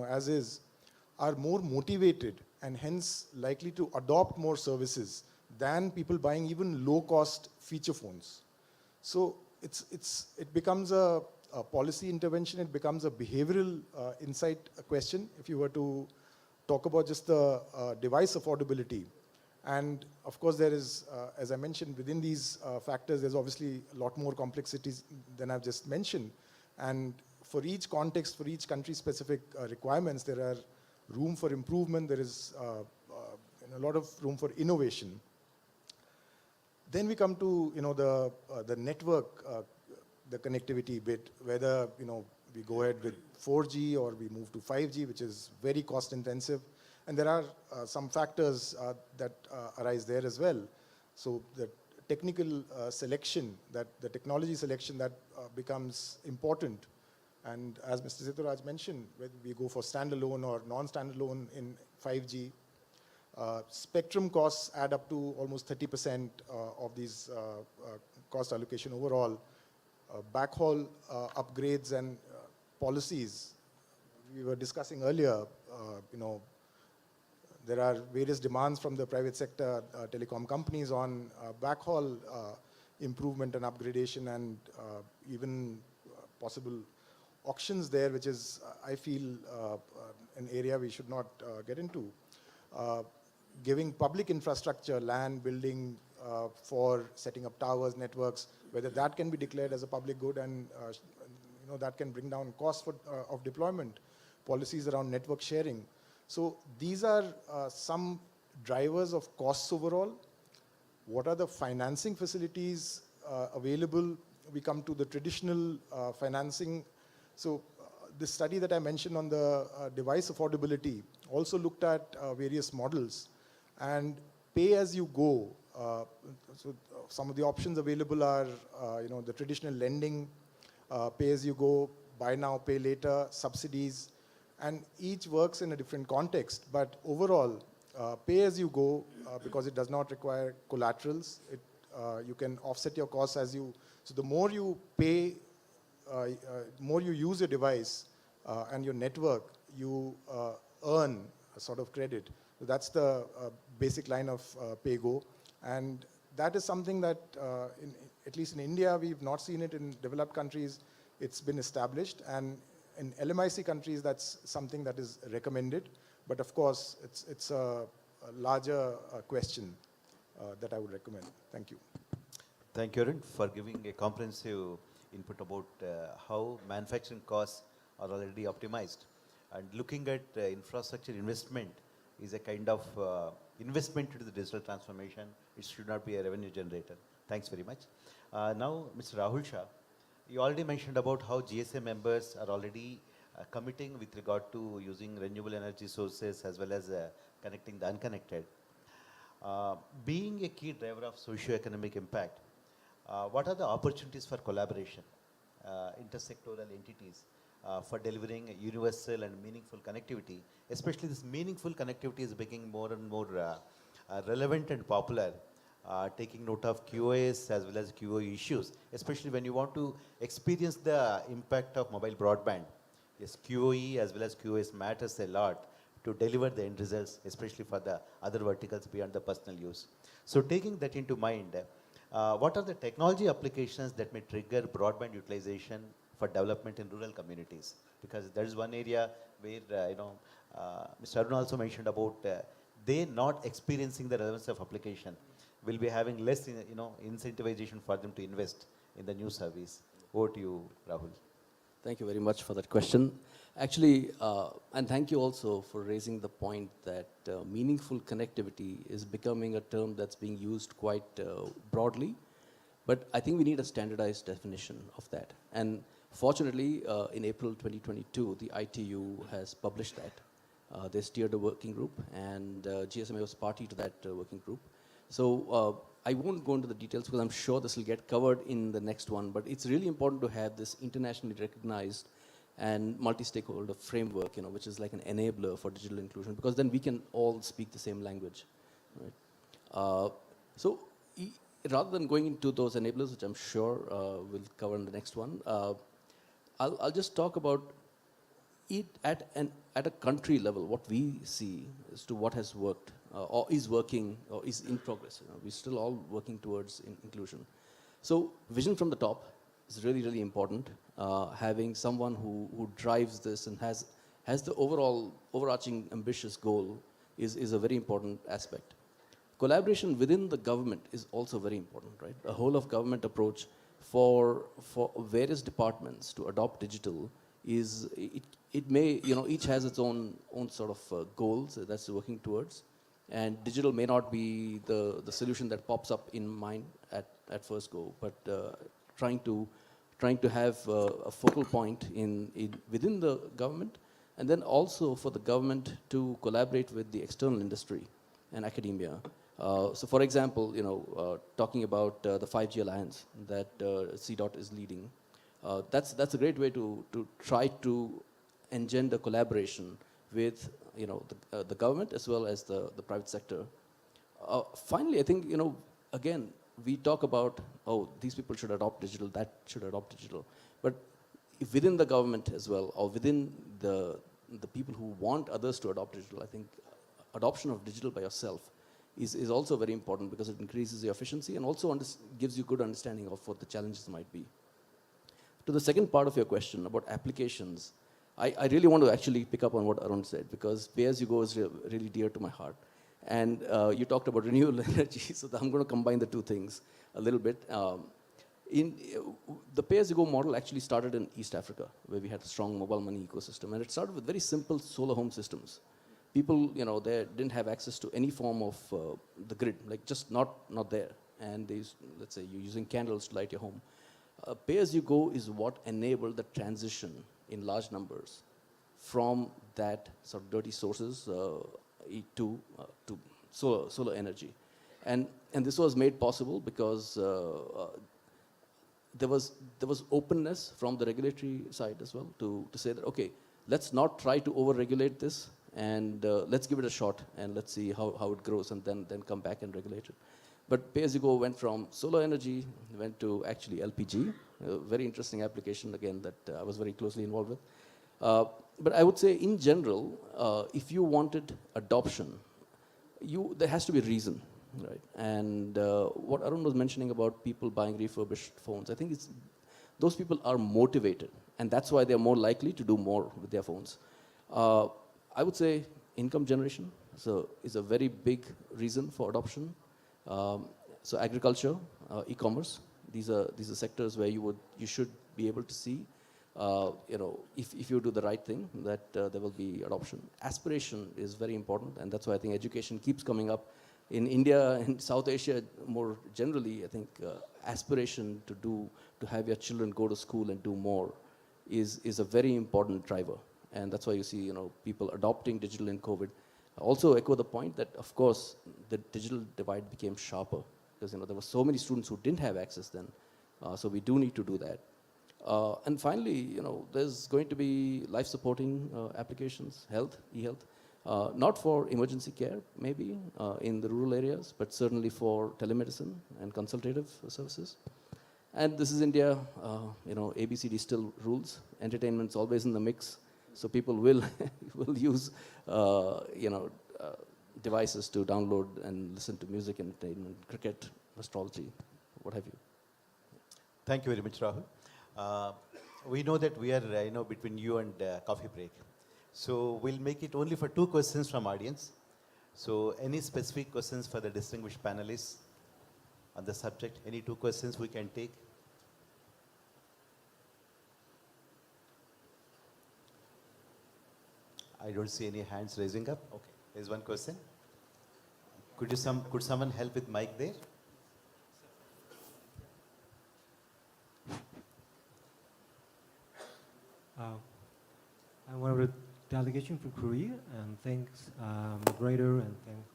Speaker 8: as is, are more motivated and hence likely to adopt more services than people buying even low-cost feature phones. So it becomes a policy intervention, it becomes a behavioral insight question, if you were to talk about just the device affordability. And of course, there is, as I mentioned, within these factors, there's obviously a lot more complexities than I've just mentioned. And for each context, for each country-specific requirements, there are room for improvement. There is a lot of room for innovation. Then we come to the network, the connectivity bit, whether we go ahead with 4G or we move to 5G, which is very cost intensive. And there are some factors that arise there as well. So the technical selection, the technology selection that becomes important. And as Mr. Situraj mentioned, whether we go for standalone or non-standalone in 5G, spectrum costs add up to almost 30% of these cost allocation overall. Backhaul upgrades and policies, we were discussing earlier, there are various demands from the private sector telecom companies on backhaul improvement and upgradation, and even possible auctions there, which is, I feel, an area we should not get into. Giving public infrastructure, land, building for setting up towers, networks, whether that can be declared as a public good, and that can bring down costs of deployment, policies around network sharing. So these are some drivers of costs overall. What are the financing facilities available? We come to the traditional financing. So this study that I mentioned on the device affordability also looked at various models, and pay as you go. So some of the options available are the traditional lending, pay as you go, buy now, pay later, subsidies, and each works in a different context. But overall, pay as you go, because it does not require collaterals. You can offset your costs as you, so the more you pay, more you use your device and your network, you earn a sort of credit. So that's the basic line of pay-go. And that is something that, at least in India, we've not seen it. In developed countries, it's been established. And in LMIC countries, that's something that is recommended. But of course, it's a larger question that I would recommend. Thank you.
Speaker 6: Thank you, Arun, for giving a comprehensive input about how manufacturing costs are already optimized. And looking at infrastructure investment is a kind of investment into the digital transformation. It should not be a revenue generator. Thanks very much. Now, Mr. Rahul Shah, you already mentioned about how GSA members are already committing with regard to using renewable energy sources as well as connecting the unconnected. Being a key driver of socio-economic impact, what are the opportunities for collaboration, intersectoral entities, for delivering universal and meaningful connectivity? Especially this meaningful connectivity is becoming more and more relevant and popular, taking note of QoS as well as QoE issues, especially when you want to experience the impact of mobile broadband. Yes, QoE as well as QoS matters a lot to deliver the end results, especially for the other verticals beyond the personal use. So taking that into mind, what are the technology applications that may trigger broadband utilization for development in rural communities? Because that is one area where, Mr. Arun also mentioned about they not experiencing the relevance of application, will be having less, incentivization for them to invest in the new service. Over to you, Rahul.
Speaker 9: Thank you very much for that question. Actually, and thank you also for raising the point that meaningful connectivity is becoming a term that's being used quite broadly. But I think we need a standardized definition of that. And fortunately, in April 2022, the ITU has published that. They steered a working group, and GSMA was party to that working group. So I won't go into the details because I'm sure this will get covered in the next one, but it's really important to have this internationally recognized and multi-stakeholder framework, which is like an enabler for digital inclusion, because then we can all speak the same language. Right? Rather than going into those enablers, which I'm sure we'll cover in the next one, I'll just talk about it at a country level, what we see as to what has worked or is working or is in progress. We're still all working towards inclusion. So vision from the top is really, really important. Having someone who drives this and has the overarching ambitious goal is a very important aspect. Collaboration within the government is also very important, right? A whole of government approach for various departments to adopt digital is, it may, each has its own sort of goals that's working towards. And digital may not be the solution that pops up in mind at first go, but trying to have a focal point within the government, and then also for the government to collaborate with the external industry and academia. So for example, talking about the 5G alliance that CDOT is leading, that's a great way to try to engender collaboration with the government as well as the private sector. Finally, I think, again, we talk about, oh, these people should adopt digital, that should adopt digital. But if within the government as well, or within the people who want others to adopt digital, I think adoption of digital by yourself is also very important, because it increases your efficiency and also gives you good understanding of what the challenges might be. To the second part of your question about applications, I really want to actually pick up on what Arun said, because pay-as-you-go is really dear to my heart. And you talked about renewable energy, so I'm going to combine the two things a little bit. The pay-as-you-go model actually started in East Africa, where we had a strong mobile money ecosystem. And it started with very simple solar home systems. People, they didn't have access to any form of the grid, like just not there. And let's say you're using candles to light your home. Pay-as-you-go is what enabled the transition in large numbers from that sort of dirty sources to solar energy. And this was made possible because there was openness from the regulatory side as well to say that, okay, let's not try to over-regulate this, and let's give it a shot and let's see how it grows, and then come back and regulate it. But pay-as-you-go went from solar energy, went to actually LPG, a very interesting application, again, that I was very closely involved with. But I would say, in general, if you wanted adoption, there has to be a reason, right? And what Arun was mentioning about people buying refurbished phones, I think those people are motivated, and that's why they're more likely to do more with their phones. I would say income generation is a very big reason for adoption. So agriculture, e-commerce, these are sectors where you should be able to see, if you do the right thing, that there will be adoption. Aspiration is very important, and that's why I think education keeps coming up. In India and South Asia more generally, I think aspiration to have your children go to school and do more is a very important driver. And that's why you see, people adopting digital in COVID. Also echo the point that, of course, the digital divide became sharper, because there were so many students who didn't have access then. So we do need to do that. And finally, there's going to be life-supporting applications, e-health, not for emergency care, maybe, in the rural areas, but certainly for telemedicine and consultative services. And this is India, ABCD still rules. Entertainment's always in the mix. So people will use, devices to download and listen to music, entertainment, cricket, astrology, what have you.
Speaker 6: Thank you very much, Rahul. We know that we are, between you and coffee break. So we'll make it only for 2 questions from audience. So any specific questions for the distinguished panelists on the subject? Any 2 questions we can take? I don't see any hands raising up. Okay, there's 1 question. Could someone help with mic there?
Speaker 11: I want a delegation from Korea, and thanks moderator and thanks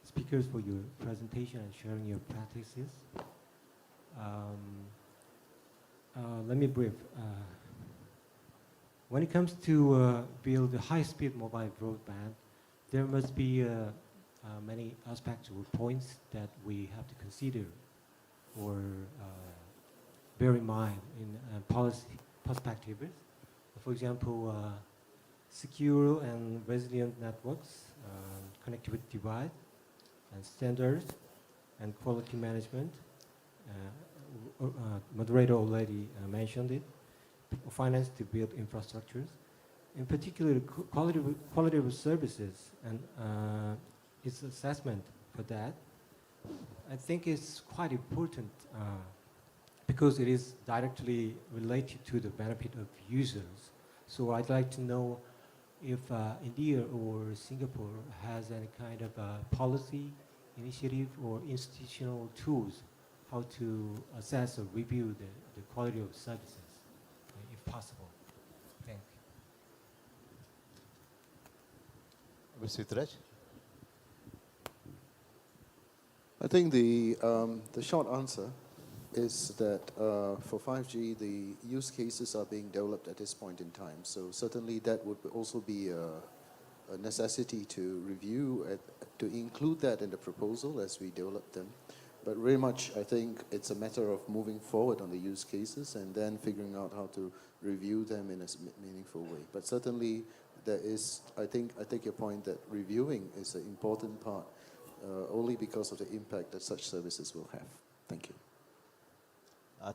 Speaker 11: speakers for your presentation and sharing your practices. Let me brief. When it comes to build a high-speed mobile broadband, there must be many aspects or points that we have to consider or bear in mind in policy perspectives. For example, secure and resilient networks, connectivity device, and standards, and quality management. Moderator already mentioned it. Finance to build infrastructures. in particular quality of services and its assessment for that, I think it's quite important because it is directly related to the benefit of users. So I'd like to know if India or Singapore has any kind of policy, initiative, or institutional tools how to assess or review the quality of services, if possible. Thank you.
Speaker 6: Mr. Sitaraj?
Speaker 10: I think the short answer is that for 5G, the use cases are being developed at this point in time. So certainly that would also be a necessity to review, to include that in the proposal as we develop them. But very much, I think it's a matter of moving forward on the use cases and then figuring out how to review them in a meaningful way. But certainly there is, I take your point that reviewing is an important part only because of the impact that such services will have. Thank you.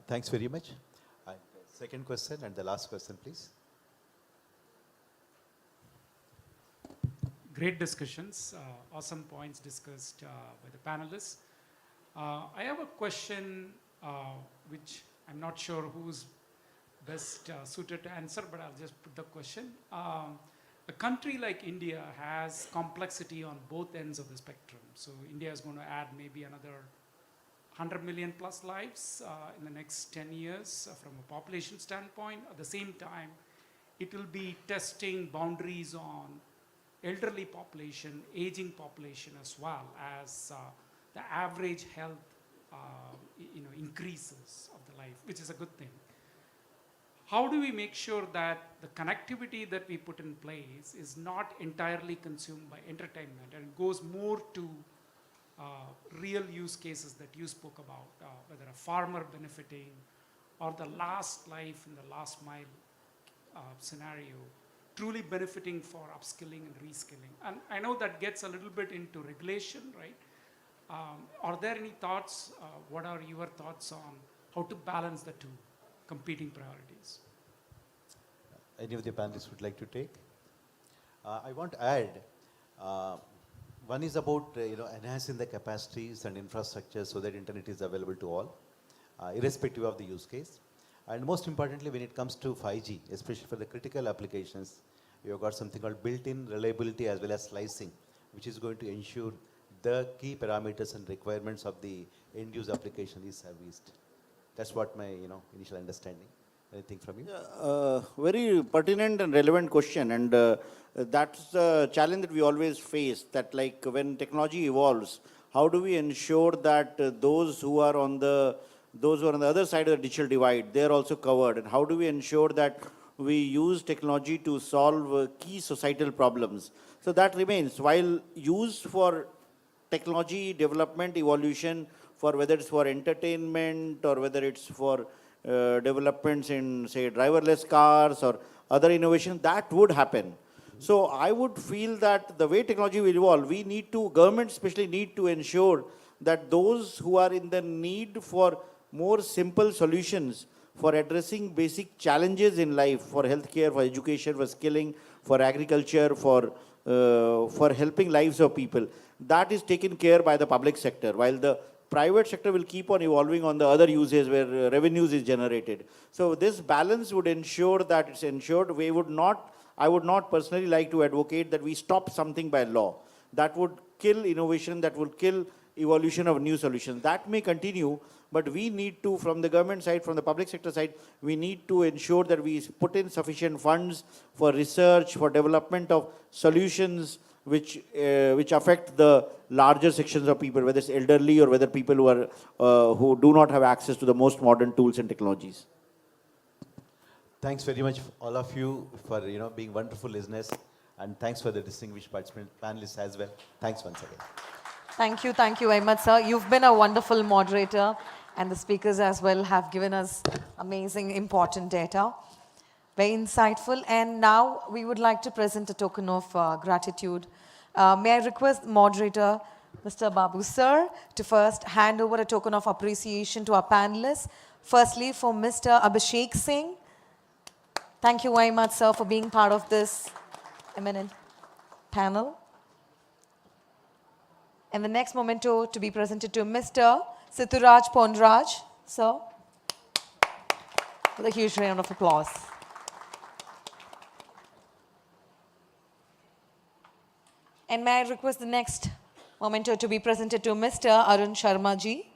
Speaker 6: Thanks very much. And second question and the last question, please.
Speaker 12: Great discussions, awesome points discussed by the panelists. I have a question which I'm not sure who's best suited to answer, but I'll just put the question. A country like India has complexity on both ends of the spectrum. So India is going to add maybe another 100 million plus lives in the next 10 years from a population standpoint. At the same time, it will be testing boundaries on elderly population, aging population as well as the average health increases of the life, which is a good thing. How do we make sure that the connectivity that we put in place is not entirely consumed by entertainment and it goes more to real use cases that you spoke about, whether a farmer benefiting or the last life in the last mile scenario, truly benefiting for upskilling and reskilling. And I know that gets a little bit into regulation, right? Are there any thoughts? What are your thoughts on how to balance the two competing priorities?
Speaker 6: Any of the panelists would like to take? I want to add, one is about enhancing the capacities and infrastructure so that internet is available to all, irrespective of the use case. And most importantly, when it comes to 5G, especially for the critical applications, you have got something called built-in reliability as well as slicing, which is going to ensure the key parameters and requirements of the end-use application is serviced. That's what my initial understanding. Anything from you?
Speaker 7: Very pertinent and relevant question, and that's the challenge that we always face, that like when technology evolves, how do we ensure that those who are on the other side of the digital divide, they're also covered, and how do we ensure that we use technology to solve key societal problems? So that remains, while used for technology development, evolution, for whether it's for entertainment or whether it's for developments in, say, driverless cars or other innovation, that would happen. So I would feel that the way technology will evolve, we need to, governments especially need to ensure that those who are in the need for more simple solutions for addressing basic challenges in life, for healthcare, for education, for skilling, for agriculture, for helping lives of people, that is taken care by the public sector, while the private sector will keep on evolving on the other uses where revenues is generated. So this balance would ensure that it's ensured. I would not personally like to advocate that we stop something by law. That would kill innovation, that would kill evolution of new solutions. That may continue, but we need to, from the government side, from the public sector side, we need to ensure that we put in sufficient funds for research, for development of solutions which affect the larger sections of people, whether it's elderly or whether people who do not have access to the most modern tools and technologies.
Speaker 6: Thanks very much, all of you, for being wonderful listeners, and thanks for the distinguished panelists as well. Thanks once again.
Speaker 2: Thank you very much, sir. You've been a wonderful moderator, and the speakers as well have given us amazing, important data. Very insightful. And now we would like to present a token of gratitude. May I request moderator, Mr. Babu, sir, to first hand over a token of appreciation to our panelists. Firstly, for Mr. Abhishek Singh. Thank you very much, sir, for being part of this eminent panel. And the next memento to be presented to Mr. Situraj Ponraj, sir, with a huge round of applause. And may I request the next memento to be presented to Mr. Arun Sharma ji.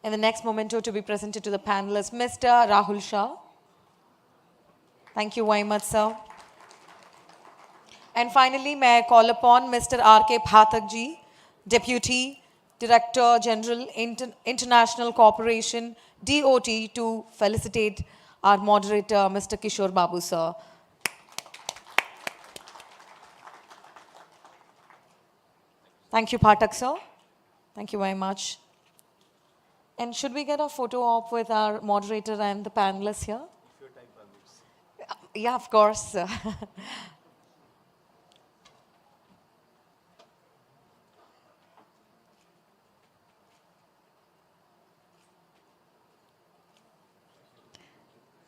Speaker 2: And the next memento to be presented to the panelists, Mr. Rahul Shah. Thank you very much, sir. And finally, may I call upon Mr. R.K. Phatak ji, Deputy Director General, International Cooperation, DOT, to felicitate our moderator, Mr. Kishore Babu, sir. Thank you, Phatak, sir. Thank you very much. And should we get a photo op with our moderator and the panelists here? If your time permits. Yeah, of course.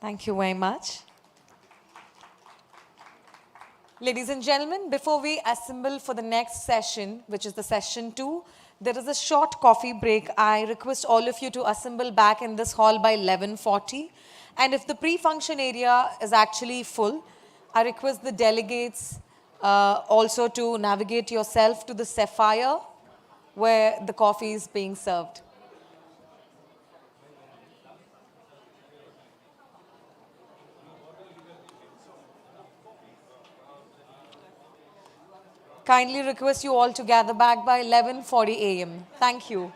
Speaker 2: Thank you very much. Ladies and gentlemen, before we assemble for the next session, which is the session 2, there is a short coffee break. I request all of you to assemble back in this hall by 11:40. And if the pre-function area is actually full, I request the delegates also to navigate yourself to the Sapphire, where the coffee is being served. Kindly request you all to gather back by 11:40 a.m. Thank you.